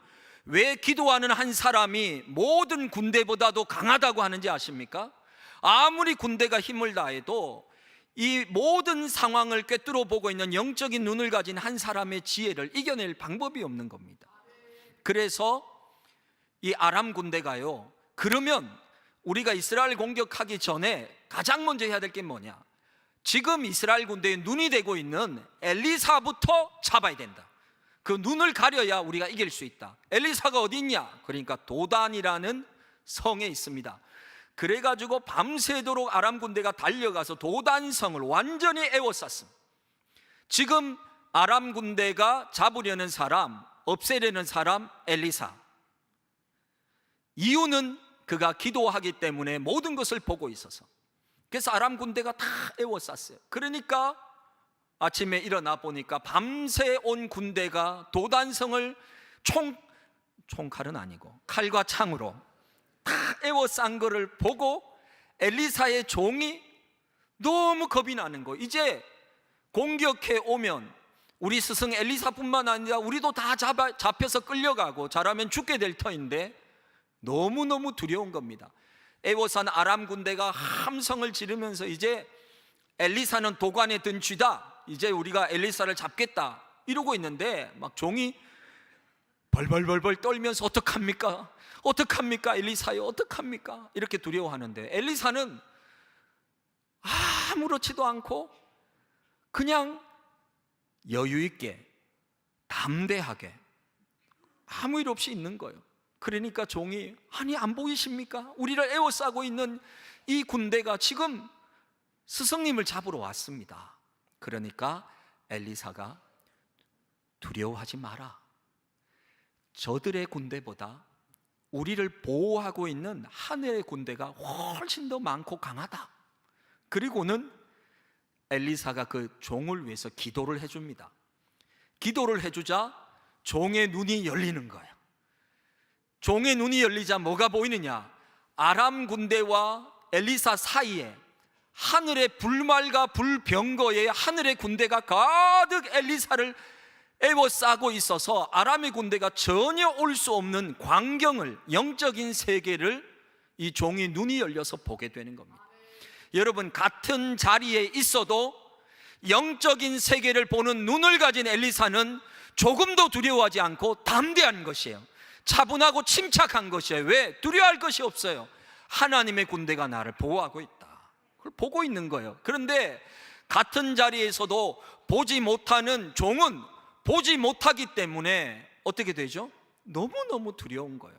Speaker 4: 왜 기도하는 한 사람이 모든 군대보다도 강하다고 하는지 아십니까? 아무리 군대가 힘을 다해도 이 모든 상황을 꿰뚫어 보고 있는 영적인 눈을 가진 한 사람의 지혜를 이겨낼 방법이 없는 겁니다. 그래서 이 아람 군대가요, 그러면 우리가 이스라엘 공격하기 전에 가장 먼저 해야 될 게 뭐냐? 지금 이스라엘 군대에 눈이 되고 있는 엘리사부터 잡아야 된다. 그 눈을 가려야 우리가 이길 수 있다. 엘리사가 어디 있냐? 그러니까 도단이라는 성에 있습니다. 그래가지고 밤새도록 아람 군대가 달려가서 도단성을 완전히 에워쌌습니다. 지금 아람 군대가 잡으려는 사람, 없애려는 사람 엘리사. 이유는 그가 기도하기 때문에 모든 것을 보고 있어서. 그래서 아람 군대가 다 에워쌌어요. 그러니까 아침에 일어나 보니까 밤새 온 군대가 도단성을 총칼은 아니고 칼과 창으로 다 에워싼 거를 보고 엘리사의 종이 너무 겁이 나는 거. 이제 공격해 오면 우리 스승 엘리사뿐만 아니라 우리도 다 잡혀서 끌려가고 잘하면 죽게 될 터인데 너무너무 두려운 겁니다. 에워싼 아람 군대가 함성을 지르면서 이제 엘리사는 도관에 든 쥐다, 이제 우리가 엘리사를 잡겠다 이러고 있는데 막 종이 벌벌벌벌 떨면서 어떡합니까? 어떡합니까? 엘리사요 어떡합니까? 이렇게 두려워하는데 엘리사는 아무렇지도 않고 그냥 여유 있게 담대하게 아무 일 없이 있는 거예요. 그러니까 종이 아니 안 보이십니까? 우리를 에워싸고 있는 이 군대가 지금 스승님을 잡으러 왔습니다. 그러니까 엘리사가 두려워하지 마라. 저들의 군대보다 우리를 보호하고 있는 하늘의 군대가 훨씬 더 많고 강하다. 그리고는 엘리사가 그 종을 위해서 기도를 해줍니다. 기도를 해주자 종의 눈이 열리는 거예요. 종의 눈이 열리자 뭐가 보이느냐? 아람 군대와 엘리사 사이에 하늘의 불말과 불병거에 하늘의 군대가 가득 엘리사를 에워싸고 있어서 아람의 군대가 전혀 올 수 없는 광경을, 영적인 세계를 이 종이 눈이 열려서 보게 되는 겁니다. 여러분, 같은 자리에 있어도 영적인 세계를 보는 눈을 가진 엘리사는 조금도 두려워하지 않고 담대한 것이에요. 차분하고 침착한 것이에요. 왜? 두려워할 것이 없어요. 하나님의 군대가 나를 보호하고 있다. 그걸 보고 있는 거예요. 그런데 같은 자리에서도 보지 못하는 종은 보지 못하기 때문에 어떻게 되죠? 너무너무 두려운 거예요.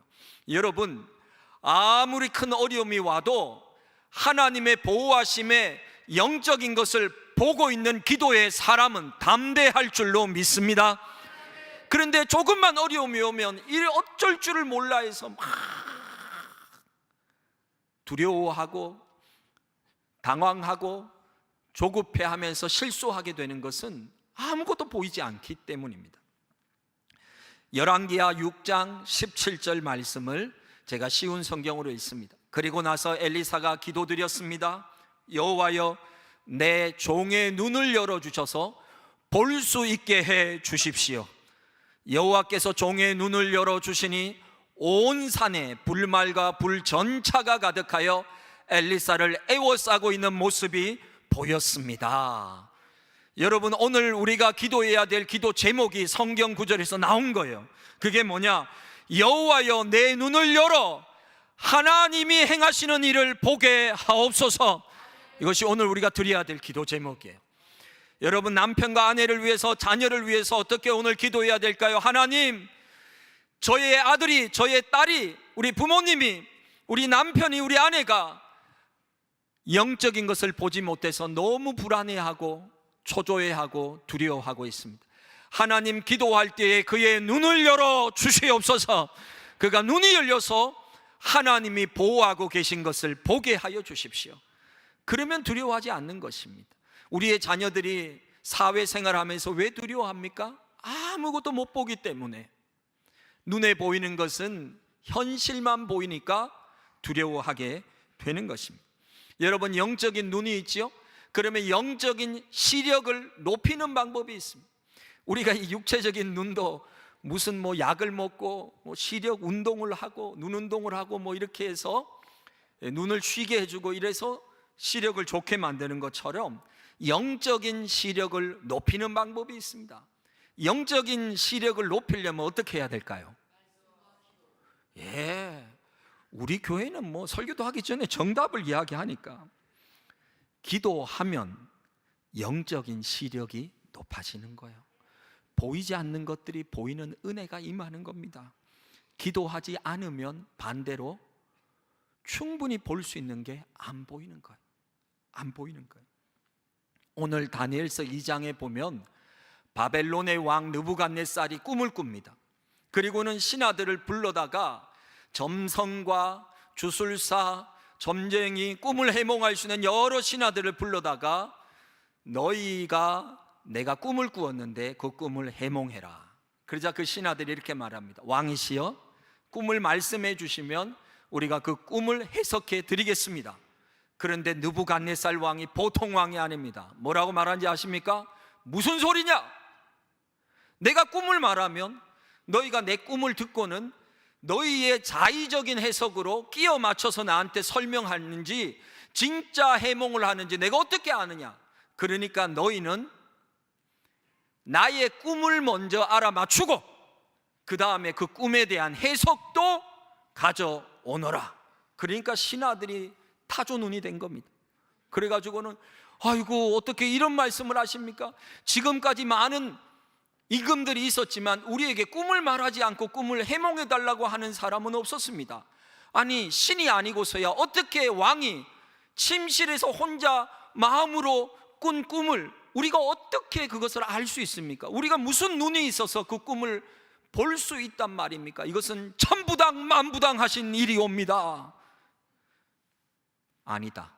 Speaker 4: 여러분, 아무리 큰 어려움이 와도 하나님의 보호하심에 영적인 것을 보고 있는 기도의 사람은 담대할 줄로 믿습니다. 그런데 조금만 어려움이 오면 이 어쩔 줄을 몰라 해서 막 두려워하고 당황하고 조급해하면서 실수하게 되는 것은 아무것도 보이지 않기 때문입니다. 열왕기하 6장 17절 말씀을 제가 쉬운 성경으로 읽습니다. 그리고 나서 엘리사가 기도드렸습니다. 여호와여, 내 종의 눈을 열어주셔서 볼 수 있게 해 주십시오. 여호와께서 종의 눈을 열어주시니 온 산에 불말과 불전차가 가득하여 엘리사를 애워싸고 있는 모습이 보였습니다. 여러분, 오늘 우리가 기도해야 될 기도 제목이 성경 구절에서 나온 거예요. 그게 뭐냐? 여호와여, 내 눈을 열어 하나님이 행하시는 일을 보게 하옵소서. 이것이 오늘 우리가 드려야 될 기도 제목이에요. 여러분, 남편과 아내를 위해서, 자녀를 위해서 어떻게 오늘 기도해야 될까요? 하나님, 저의 아들이, 저의 딸이, 우리 부모님이, 우리 남편이, 우리 아내가 영적인 것을 보지 못해서 너무 불안해하고 초조해하고 두려워하고 있습니다. 하나님, 기도할 때에 그의 눈을 열어 주시옵소서. 그가 눈이 열려서 하나님이 보호하고 계신 것을 보게 하여 주십시오. 그러면 두려워하지 않는 것입니다. 우리의 자녀들이 사회생활하면서 왜 두려워합니까? 아무것도 못 보기 때문에. 눈에 보이는 것은 현실만 보이니까 두려워하게 되는 것입니다. 여러분, 영적인 눈이 있지요? 그러면 영적인 시력을 높이는 방법이 있습니다. 우리가 이 육체적인 눈도 무슨 약을 먹고 시력 운동을 하고 눈 운동을 하고 이렇게 해서 눈을 쉬게 해주고 이래서 시력을 좋게 만드는 것처럼 영적인 시력을 높이는 방법이 있습니다. 영적인 시력을 높이려면 어떻게 해야 될까요? 우리 교회는 설교도 하기 전에 정답을 이야기하니까 기도하면 영적인 시력이 높아지는 거예요. 보이지 않는 것들이 보이는 은혜가 임하는 겁니다. 기도하지 않으면 반대로 충분히 볼 수 있는 게 안 보이는 거예요. 안 보이는 거예요. 오늘 다니엘서 2장에 보면 바벨론의 왕 느부갓네살이 꿈을 꿉니다. 그리고는 신하들을 불러다가 점성과 주술사, 점쟁이, 꿈을 해몽할 수 있는 여러 신하들을 불러다가 너희가 내가 꿈을 꾸었는데 그 꿈을 해몽해라. 그러자 그 신하들이 이렇게 말합니다. 왕이시여, 꿈을 말씀해 주시면 우리가 그 꿈을 해석해 드리겠습니다. 그런데 느부갓네살 왕이 보통 왕이 아닙니다. 뭐라고 말하는지 아십니까? 무슨 소리냐? 내가 꿈을 말하면 너희가 내 꿈을 듣고는 너희의 자의적인 해석으로 끼워 맞춰서 나한테 설명하는지 진짜 해몽을 하는지 내가 어떻게 아느냐? 그러니까 너희는 나의 꿈을 먼저 알아맞추고 그 다음에 그 꿈에 대한 해석도 가져오너라. 그러니까 신하들이 타조눈이 된 겁니다. 그래가지고는 아이고, 어떻게 이런 말씀을 하십니까? 지금까지 많은 임금들이 있었지만 우리에게 꿈을 말하지 않고 꿈을 해몽해달라고 하는 사람은 없었습니다. 아니, 신이 아니고서야 어떻게 왕이 침실에서 혼자 마음으로 꾼 꿈을 우리가 어떻게 그것을 알 수 있습니까? 우리가 무슨 눈이 있어서 그 꿈을 볼 수 있단 말입니까? 이것은 천부당 만부당 하신 일이옵니다. 아니다.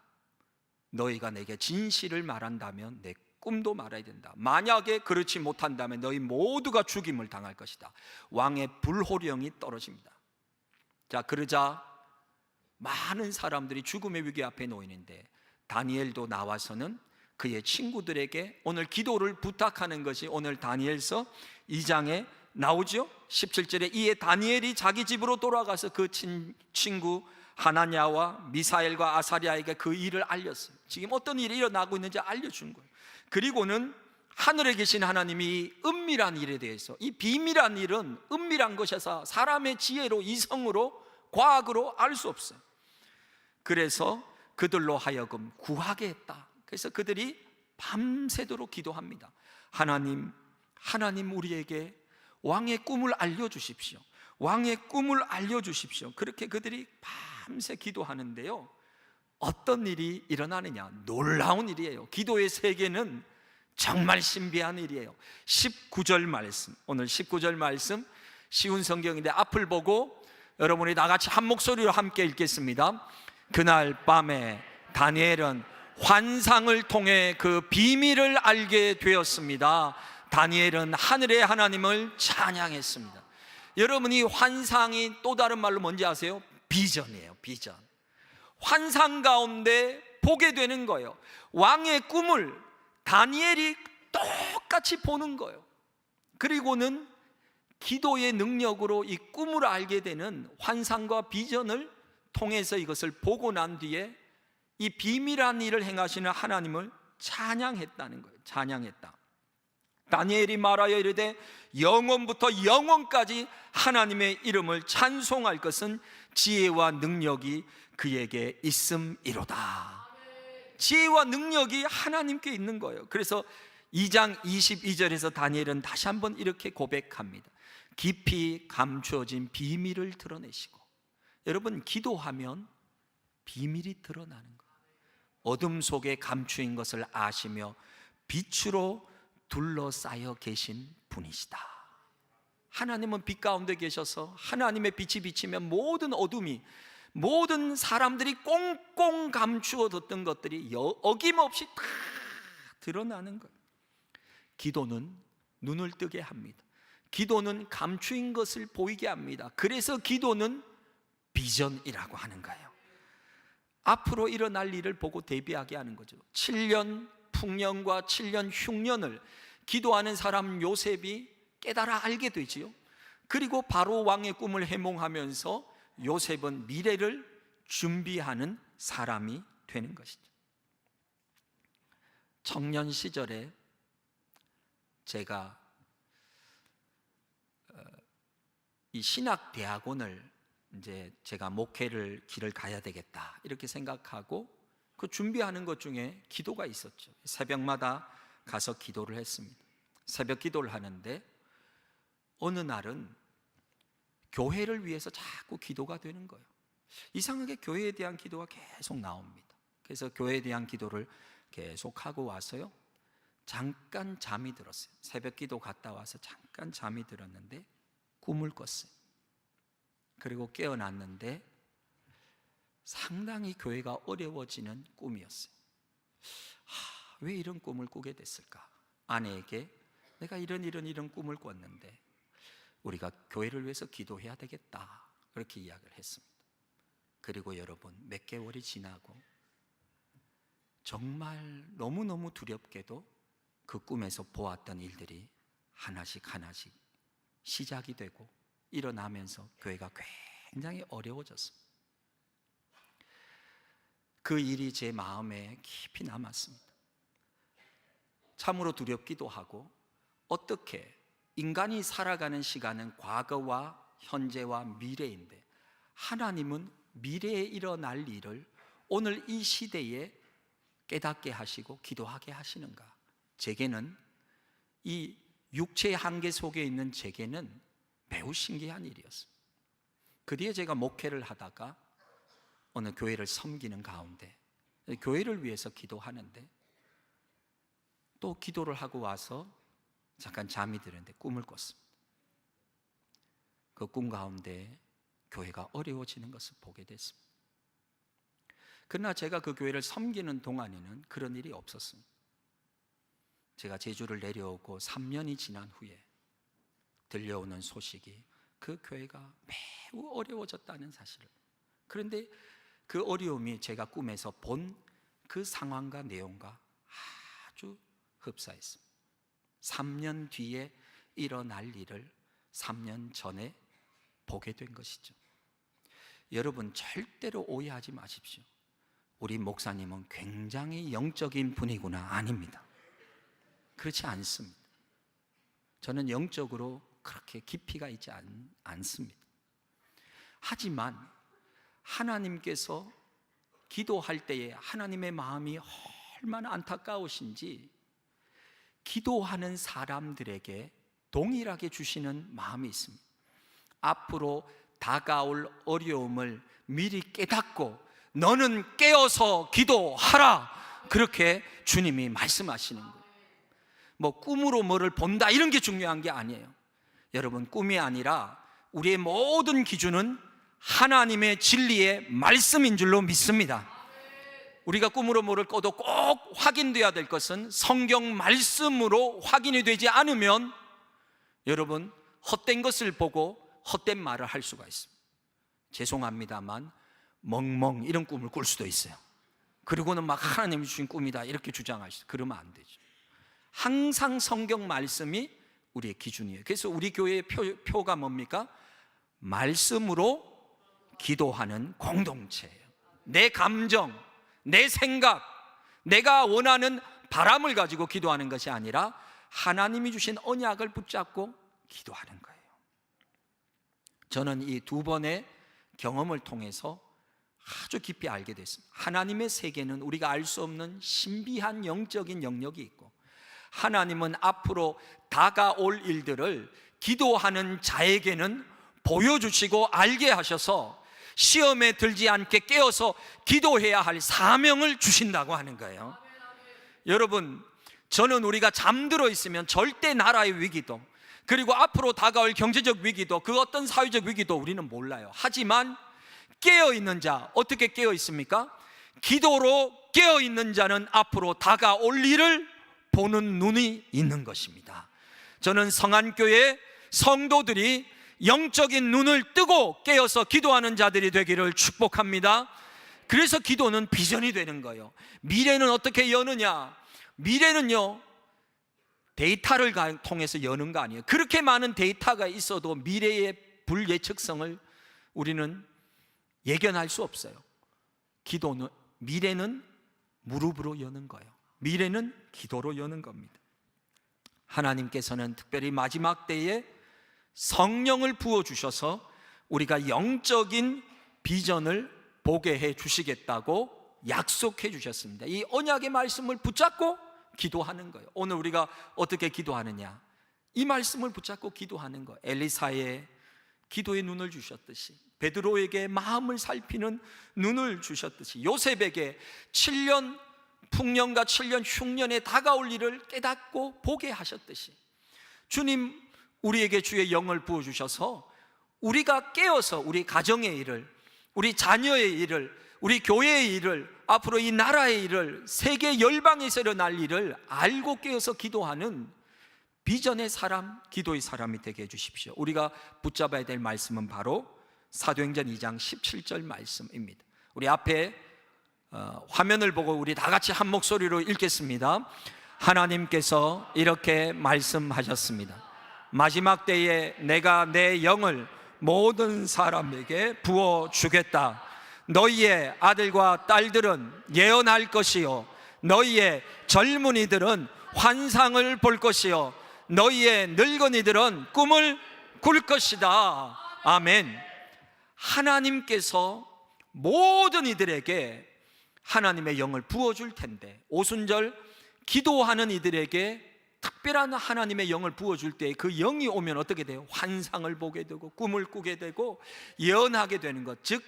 Speaker 4: 너희가 내게 진실을 말한다면 내 꿈도 말해야 된다. 만약에 그렇지 못한다면 너희 모두가 죽임을 당할 것이다. 왕의 불호령이 떨어집니다. 자, 그러자 많은 사람들이 죽음의 위기 앞에 놓이는데 다니엘도 나와서는 그의 친구들에게 오늘 기도를 부탁하는 것이 오늘 다니엘서 2장에 나오죠. 17절에 이에 다니엘이 자기 집으로 돌아가서 그 친구 하나냐와 미사엘과 아사랴에게 그 일을 알렸어요. 지금 어떤 일이 일어나고 있는지 알려준 거예요. 그리고는 하늘에 계신 하나님이 은밀한 일에 대해서, 이 비밀한 일은 은밀한 것에서 사람의 지혜로, 이성으로, 과학으로 알 수 없어요. 그래서 그들로 하여금 구하게 했다. 그래서 그들이 밤새도록 기도합니다. 하나님 우리에게 왕의 꿈을 알려주십시오. 왕의 꿈을 알려주십시오. 그렇게 그들이 밤새 기도하는데요, 어떤 일이 일어나느냐? 놀라운 일이에요. 기도의 세계는 정말 신비한 일이에요. 19절 말씀, 오늘 19절 말씀 쉬운 성경인데 앞을 보고 여러분이 나같이 한 목소리로 함께 읽겠습니다. 그날 밤에 다니엘은 환상을 통해 그 비밀을 알게 되었습니다. 다니엘은 하늘의 하나님을 찬양했습니다. 여러분이 환상이 또 다른 말로 뭔지 아세요? 비전이에요. 비전. 환상 가운데 보게 되는 거예요. 왕의 꿈을 다니엘이 똑같이 보는 거예요. 그리고는 기도의 능력으로 이 꿈을 알게 되는 환상과 비전을 통해서 이것을 보고 난 뒤에 이 비밀한 일을 행하시는 하나님을 찬양했다는 거예요. 찬양했다. 다니엘이 말하여 이르되 영원부터 영원까지 하나님의 이름을 찬송할 것은 지혜와 능력이 그에게 있음이로다. 지혜와 능력이 하나님께 있는 거예요. 그래서 2장 22절에서 다니엘은 다시 한번 이렇게 고백합니다. 깊이 감추어진 비밀을 드러내시고. 여러분, 기도하면 비밀이 드러나는 거예요. 어둠 속에 감추인 것을 아시며 빛으로 둘러싸여 계신 분이시다. 하나님은 빛 가운데 계셔서 하나님의 빛이 비치면 모든 어둠이, 모든 사람들이 꽁꽁 감추어뒀던 것들이 어김없이 다 드러나는 거예요. 기도는 눈을 뜨게 합니다. 기도는 감추인 것을 보이게 합니다. 그래서 기도는 비전이라고 하는 거예요. 앞으로 일어날 일을 보고 대비하게 하는 거죠. 7년 풍년과 7년 흉년을 기도하는 사람 요셉이 깨달아 알게 되지요. 그리고 바로 왕의 꿈을 해몽하면서 요셉은 미래를 준비하는 사람이 되는 것이죠. 청년 시절에 제가 이 신학대학원을 이제 제가 목회를 길을 가야 되겠다 이렇게 생각하고 그 준비하는 것 중에 기도가 있었죠. 새벽마다 가서 기도를 했습니다. 새벽 기도를 하는데 어느 날은 교회를 위해서 자꾸 기도가 되는 거예요. 이상하게 교회에 대한 기도가 계속 나옵니다. 그래서 교회에 대한 기도를 계속 하고 와서요, 잠깐 잠이 들었어요. 새벽 기도 갔다 와서 잠깐 잠이 들었는데 꿈을 꿨어요. 그리고 깨어났는데 상당히 교회가 어려워지는 꿈이었어요. 왜 이런 꿈을 꾸게 됐을까? 아내에게 내가 이런 꿈을 꿨는데 우리가 교회를 위해서 기도해야 되겠다 그렇게 이야기를 했습니다. 그리고 여러분, 몇 개월이 지나고 정말 너무너무 두렵게도 그 꿈에서 보았던 일들이 하나씩 시작이 되고 일어나면서 교회가 굉장히 어려워졌습니다. 그 일이 제 마음에 깊이 남았습니다. 참으로 두렵기도 하고, 어떻게 인간이 살아가는 시간은 과거와 현재와 미래인데 하나님은 미래에 일어날 일을 오늘 이 시대에 깨닫게 하시고 기도하게 하시는가? 제게는, 이 육체의 한계 속에 있는 제게는 매우 신기한 일이었습니다. 그 뒤에 제가 목회를 하다가 어느 교회를 섬기는 가운데 교회를 위해서 기도하는데 또 기도를 하고 와서 잠깐 잠이 드는데 꿈을 꿨습니다. 그 꿈 가운데 교회가 어려워지는 것을 보게 됐습니다. 그러나 제가 그 교회를 섬기는 동안에는 그런 일이 없었습니다. 제가 제주를 내려오고 3년이 지난 후에 들려오는 소식이 그 교회가 매우 어려워졌다는 사실을. 그런데 그 어려움이 제가 꿈에서 본 그 상황과 내용과 아주 흡사했습니다. 3년 뒤에 일어날 일을 3년 전에 보게 된 것이죠. 여러분 절대로 오해하지 마십시오. 우리 목사님은 굉장히 영적인 분이구나. 아닙니다. 그렇지 않습니다. 저는 영적으로 그렇게 깊이가 있지 않습니다. 하지만 하나님께서 기도할 때에 하나님의 마음이 얼마나 안타까우신지 기도하는 사람들에게 동일하게 주시는 마음이 있습니다. 앞으로 다가올 어려움을 미리 깨닫고 너는 깨어서 기도하라, 그렇게 주님이 말씀하시는 거예요. 뭐 꿈으로 뭐를 본다 이런 게 중요한 게 아니에요. 여러분, 꿈이 아니라 우리의 모든 기준은 하나님의 진리의 말씀인 줄로 믿습니다. 우리가 꿈으로 뭐를 꿔도 꼭 확인돼야 될 것은 성경 말씀으로 확인이 되지 않으면 여러분 헛된 것을 보고 헛된 말을 할 수가 있습니다. 죄송합니다만 멍멍 이런 꿈을 꿀 수도 있어요. 그리고는 막 하나님이 주신 꿈이다 이렇게 주장하시죠. 그러면 안 되죠. 항상 성경 말씀이 우리의 기준이에요. 그래서 우리 교회의 표가 뭡니까? 말씀으로 기도하는 공동체예요. 내 감정, 내 생각, 내가 원하는 바람을 가지고 기도하는 것이 아니라 하나님이 주신 언약을 붙잡고 기도하는 거예요. 저는 이 두 번의 경험을 통해서 아주 깊이 알게 됐습니다. 하나님의 세계는 우리가 알 수 없는 신비한 영적인 영역이 있고, 하나님은 앞으로 다가올 일들을 기도하는 자에게는 보여주시고 알게 하셔서 시험에 들지 않게 깨어서 기도해야 할 사명을 주신다고 하는 거예요. 여러분, 저는 우리가 잠들어 있으면 절대 나라의 위기도, 그리고 앞으로 다가올 경제적 위기도, 그 어떤 사회적 위기도 우리는 몰라요. 하지만 깨어있는 자, 어떻게 깨어있습니까? 기도로 깨어있는 자는 앞으로 다가올 일을 보는 눈이 있는 것입니다. 저는 성안교회 성도들이 영적인 눈을 뜨고 깨어서 기도하는 자들이 되기를 축복합니다. 그래서 기도는 비전이 되는 거예요. 미래는 어떻게 여느냐? 미래는요, 데이터를 통해서 여는 거 아니에요. 그렇게 많은 데이터가 있어도 미래의 불예측성을 우리는 예견할 수 없어요. 기도는, 미래는 무릎으로 여는 거예요. 미래는 기도로 여는 겁니다. 하나님께서는 특별히 마지막 때에 성령을 부어주셔서 우리가 영적인 비전을 보게 해 주시겠다고 약속해 주셨습니다. 이 언약의 말씀을 붙잡고 기도하는 거예요. 오늘 우리가 어떻게 기도하느냐? 이 말씀을 붙잡고 기도하는 거예요. 엘리사의 기도의 눈을 주셨듯이, 베드로에게 마음을 살피는 눈을 주셨듯이, 요셉에게 7년 풍년과 7년 흉년에 다가올 일을 깨닫고 보게 하셨듯이, 주님 우리에게 주의 영을 부어주셔서 우리가 깨어서 우리 가정의 일을, 우리 자녀의 일을, 우리 교회의 일을, 앞으로 이 나라의 일을, 세계 열방에서 일어날 일을 알고 깨어서 기도하는 비전의 사람, 기도의 사람이 되게 해주십시오. 우리가 붙잡아야 될 말씀은 바로 사도행전 2장 17절 말씀입니다. 우리 앞에 화면을 보고 우리 다 같이 한 목소리로 읽겠습니다. 하나님께서 이렇게 말씀하셨습니다. 마지막 때에 내가 내 영을 모든 사람에게 부어주겠다. 너희의 아들과 딸들은 예언할 것이요, 너희의 젊은이들은 환상을 볼 것이요, 너희의 늙은이들은 꿈을 꿀 것이다. 아멘. 하나님께서 모든 이들에게 하나님의 영을 부어줄 텐데, 오순절 기도하는 이들에게 특별한 하나님의 영을 부어줄 때 그 영이 오면 어떻게 돼요? 환상을 보게 되고 꿈을 꾸게 되고 예언하게 되는 것, 즉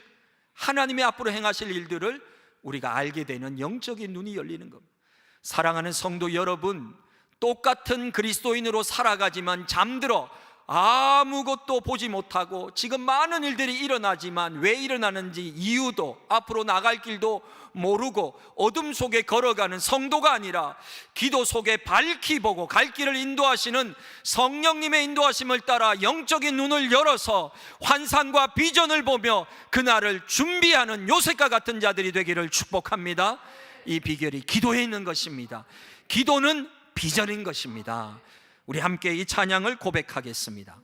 Speaker 4: 하나님의 앞으로 행하실 일들을 우리가 알게 되는 영적인 눈이 열리는 겁니다. 사랑하는 성도 여러분, 똑같은 그리스도인으로 살아가지만 잠들어 아무것도 보지 못하고 지금 많은 일들이 일어나지만 왜 일어나는지 이유도, 앞으로 나갈 길도 모르고 어둠 속에 걸어가는 성도가 아니라 기도 속에 밝히 보고 갈 길을 인도하시는 성령님의 인도하심을 따라 영적인 눈을 열어서 환상과 비전을 보며 그날을 준비하는 요셉과 같은 자들이 되기를 축복합니다. 이 비결이 기도에 있는 것입니다. 기도는 비전인 것입니다. 우리 함께 이 찬양을 고백하겠습니다.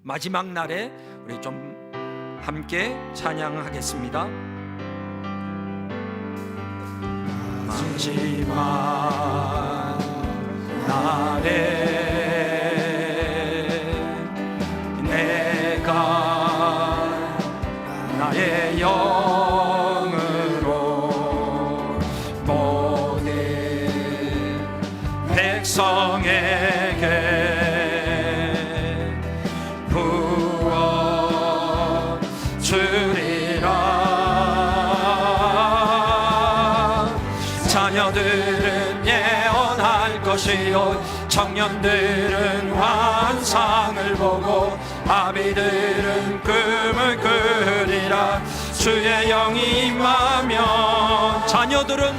Speaker 4: 마지막 날에 우리 좀 함께 찬양하겠습니다. 마지막 날에 내가 나의 영으로 모든 백성에게 부어 주리라. 자녀들은 예언할 것이요 청년들은 환상을 보고 아비들은 꿈을 꾸리라. 주의 영이 임하면 자녀들은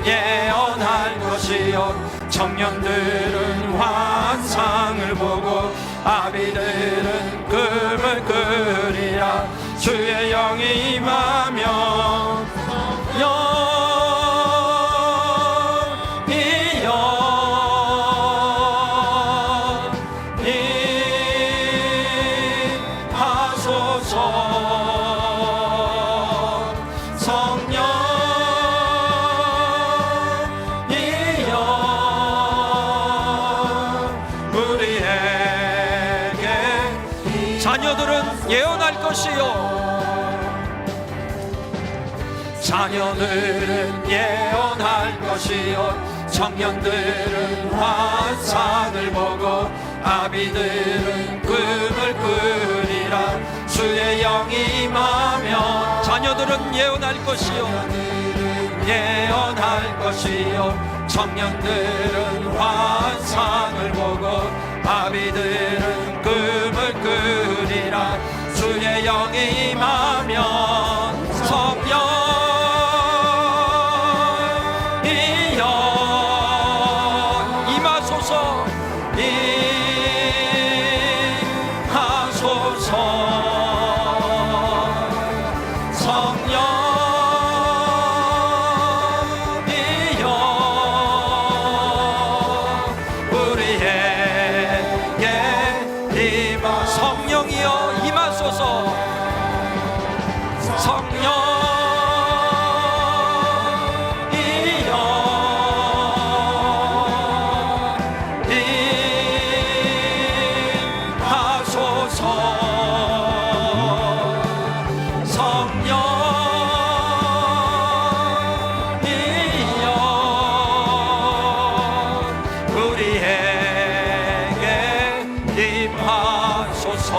Speaker 4: 예언할 것이요 청년들은 환상을 보고 아비들은 꿈을 꾸리라. 주의 영이 임하면 예언할 것이요 자녀들은 예언할 것이요 청년들은 환상을 보고 아비들은 꿈을 꾸리라. 주의 영이 임하면 자녀들은 예언할 것이요 예언할 것이요 청년들은 환상을 보고 아비들은 꿈을 꾸리라. 주의 영이 임하면 성령이여 임하소서 임하소서. 성령이여 우리에게 성령이여 임하소서. 성령이여 임하소서. 성령이여 우리에게 임하소서.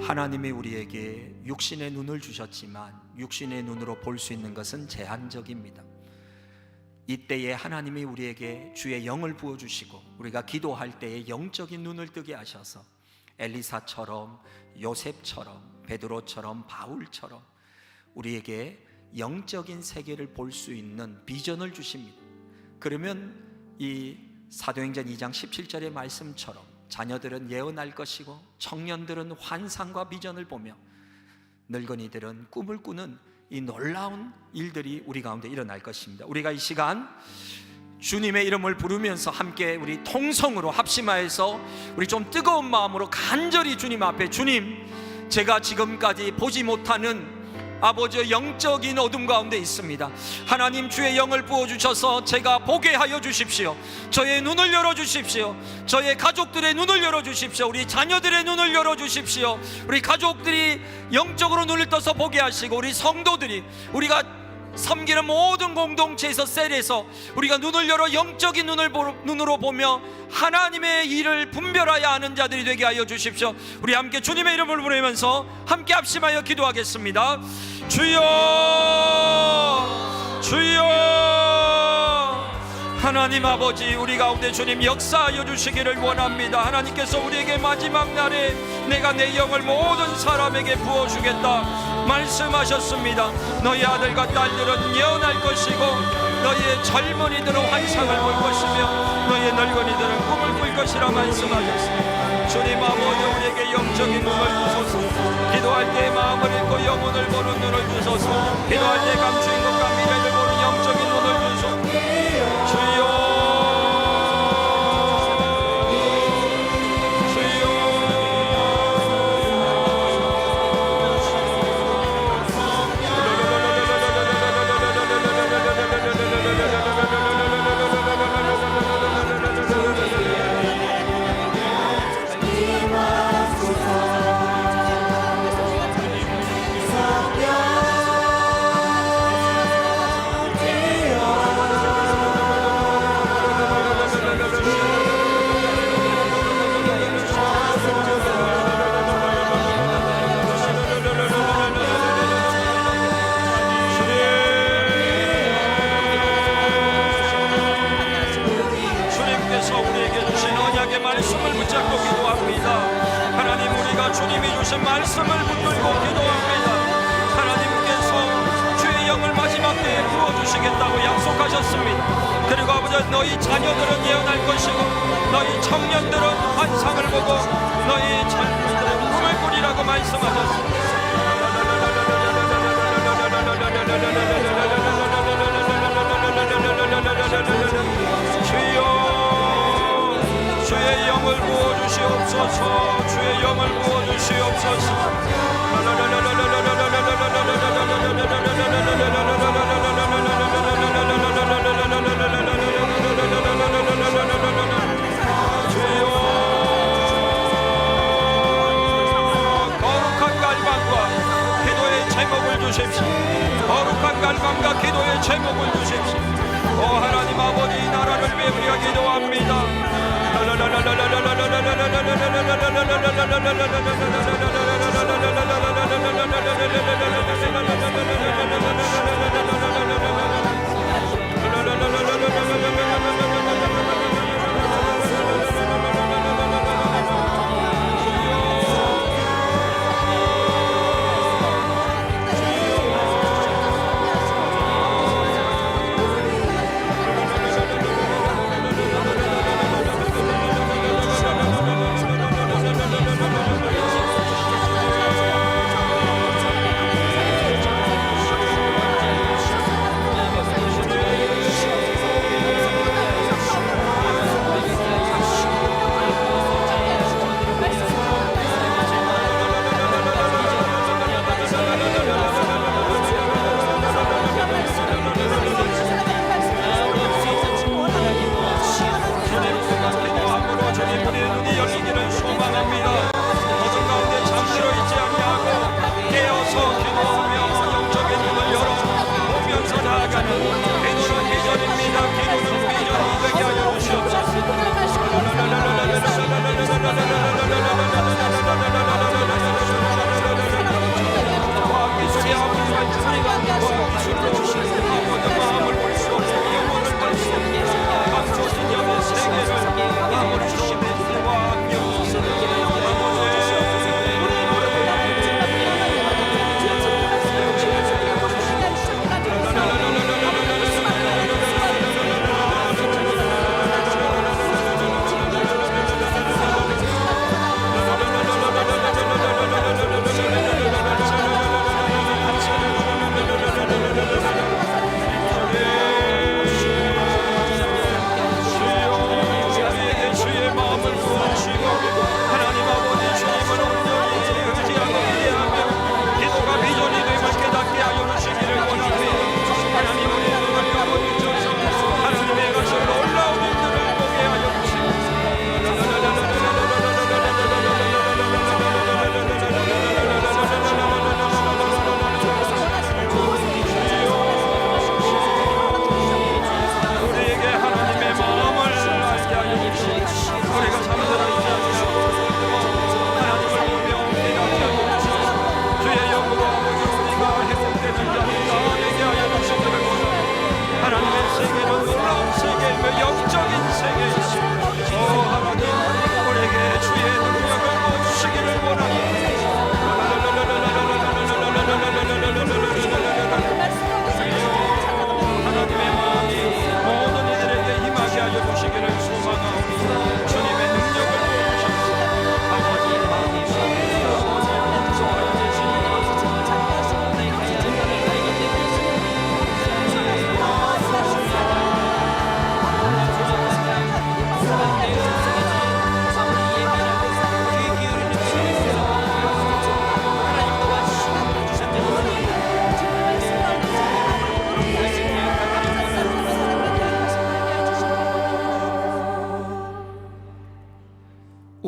Speaker 4: 하나님이 우리에게 육신의 눈을 주셨지만 육신의 눈으로 볼 수 있는 것은 제한적입니다. 이때에 하나님이 우리에게 주의 영을 부어주시고 우리가 기도할 때에 영적인 눈을 뜨게 하셔서 엘리사처럼 요셉처럼 베드로처럼 바울처럼 우리에게 영적인 세계를 볼 수 있는 비전을 주십니다. 그러면 이 사도행전 2장 17절의 말씀처럼 자녀들은 예언할 것이고 청년들은 환상과 비전을 보며 늙은이들은 꿈을 꾸는 이 놀라운 일들이 우리 가운데 일어날 것입니다. 우리가 이 시간 주님의 이름을 부르면서 함께 우리 통성으로 합심하여서 우리 좀 뜨거운 마음으로 간절히 주님 앞에, 주님, 제가 지금까지 보지 못하는 아버지의 영적인 어둠 가운데 있습니다. 하나님, 주의 영을 부어주셔서 제가 보게 하여 주십시오. 저의 눈을 열어주십시오. 저의 가족들의 눈을 열어주십시오. 우리 자녀들의 눈을 열어주십시오. 우리 가족들이 영적으로 눈을 떠서 보게 하시고 우리 성도들이, 우리가 섬기는 모든 공동체에서, 셀에서 우리가 눈을 열어 영적인 눈으로 보며 하나님의 일을 분별하여 아는 자들이 되게 하여 주십시오. 우리 함께 주님의 이름을 부르면서 함께 합심하여 기도하겠습니다. 주여, 주여, 하나님 아버지, 우리 가운데 주님 역사하여 주시기를 원합니다. 하나님께서 우리에게 마지막 날에 내가 내 영을 모든 사람에게 부어주겠다 말씀하셨습니다. 너희 아들과 딸들은 예언할 것이고 너희의 젊은이들은 환상을 볼 것이며 너희의 늙은이들은 꿈을 꿀 것이라 말씀하셨습니다. 주님 아버지, 우리에게 영적인 눈을 주소서. 기도할 때 마음을 읽고 영혼을 보는 눈을 주소서. 기도할 때 감추인 것과 미래를 보는 영적인 눈을 주소서. 주여, 주신 말씀을 붙들고 기도합니다. 하나님께서 주의 영을 마지막 때에 부어주시겠다고 약속하셨습니다. 그리고 아버지, 너희 자녀들은 예언할 것이고 너희 청년들은 환상을 보고 너희 젊은이들은 꿈을 꾸리라고 말씀하셨습니다. 주여, 주의 영을 부어주시옵소서. 주의 영을 부어주시옵소서. 주십시오. 거룩한 갈망과 기도의 제목을 주십시오. 오 하나님 아버지, 이 나라를 위해 우리가 기도합니다.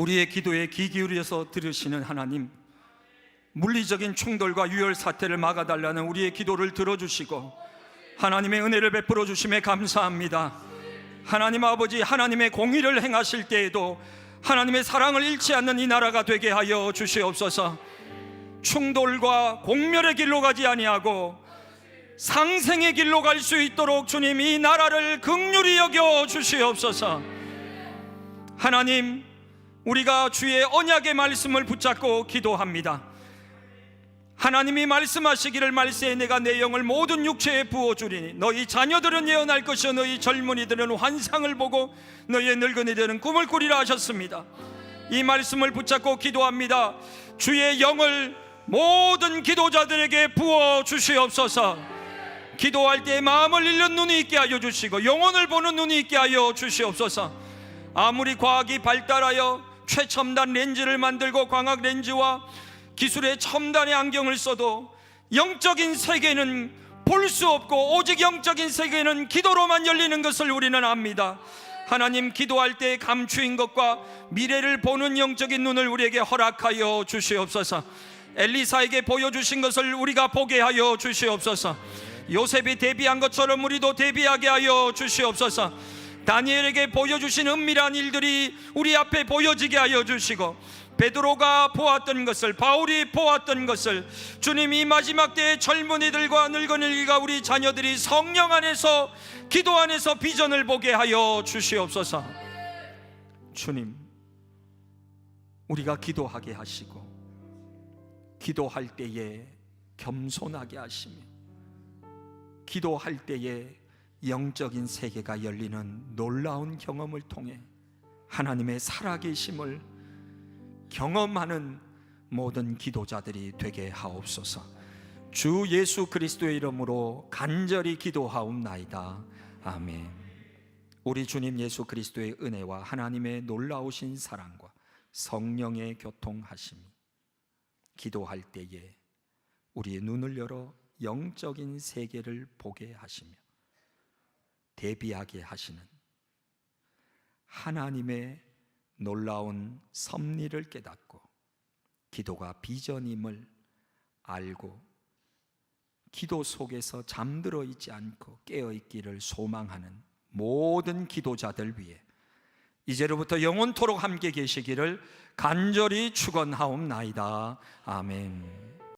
Speaker 4: 우리의 기도에 귀 기울여서 들으시는 하나님, 물리적인 충돌과 유혈 사태를 막아달라는 우리의 기도를 들어주시고 하나님의 은혜를 베풀어 주심에 감사합니다. 하나님 아버지, 하나님의 공의를 행하실 때에도 하나님의 사랑을 잃지 않는 이 나라가 되게 하여 주시옵소서. 충돌과 공멸의 길로 가지 아니하고 상생의 길로 갈 수 있도록 주님, 이 나라를 긍휼히 여겨 주시옵소서. 하나님, 우리가 주의 언약의 말씀을 붙잡고 기도합니다. 하나님이 말씀하시기를 말세에 내가 내 영을 모든 육체에 부어주리니 너희 자녀들은 예언할 것이요 너희 젊은이들은 환상을 보고 너희의 늙은이들은 꿈을 꾸리라 하셨습니다. 이 말씀을 붙잡고 기도합니다. 주의 영을 모든 기도자들에게 부어주시옵소서. 기도할 때 마음을 읽는 눈이 있게 하여 주시고 영혼을 보는 눈이 있게 하여 주시옵소서. 아무리 과학이 발달하여 최첨단 렌즈를 만들고 광학 렌즈와 기술의 첨단의 안경을 써도 영적인 세계는 볼 수 없고 오직 영적인 세계는 기도로만 열리는 것을 우리는 압니다. 하나님, 기도할 때 감추인 것과 미래를 보는 영적인 눈을 우리에게 허락하여 주시옵소서. 엘리사에게 보여주신 것을 우리가 보게 하여 주시옵소서. 요셉이 대비한 것처럼 우리도 대비하게 하여 주시옵소서. 다니엘에게 보여주신 은밀한 일들이 우리 앞에 보여지게 하여 주시고, 베드로가 보았던 것을, 바울이 보았던 것을 주님이 마지막 때의 젊은이들과 늙은이들과 우리 자녀들이 성령 안에서, 기도 안에서 비전을 보게 하여 주시옵소서. 주님, 우리가 기도하게 하시고 기도할 때에 겸손하게 하시며 기도할 때에 영적인 세계가 열리는 놀라운 경험을 통해 하나님의 살아계심을 경험하는 모든 기도자들이 되게 하옵소서. 주 예수 그리스도의 이름으로 간절히 기도하옵나이다. 아멘. 우리 주님 예수 그리스도의 은혜와 하나님의 놀라우신 사랑과 성령의 교통하심이 기도할 때에 우리의 눈을 열어 영적인 세계를 보게 하시며 대비하게 하시는 하나님의 놀라운 섭리를 깨닫고 기도가 비전임을 알고 기도 속에서 잠들어 있지 않고 깨어 있기를 소망하는 모든 기도자들 위해 이제로부터 영원토록 함께 계시기를 간절히 축원하옵나이다. 아멘.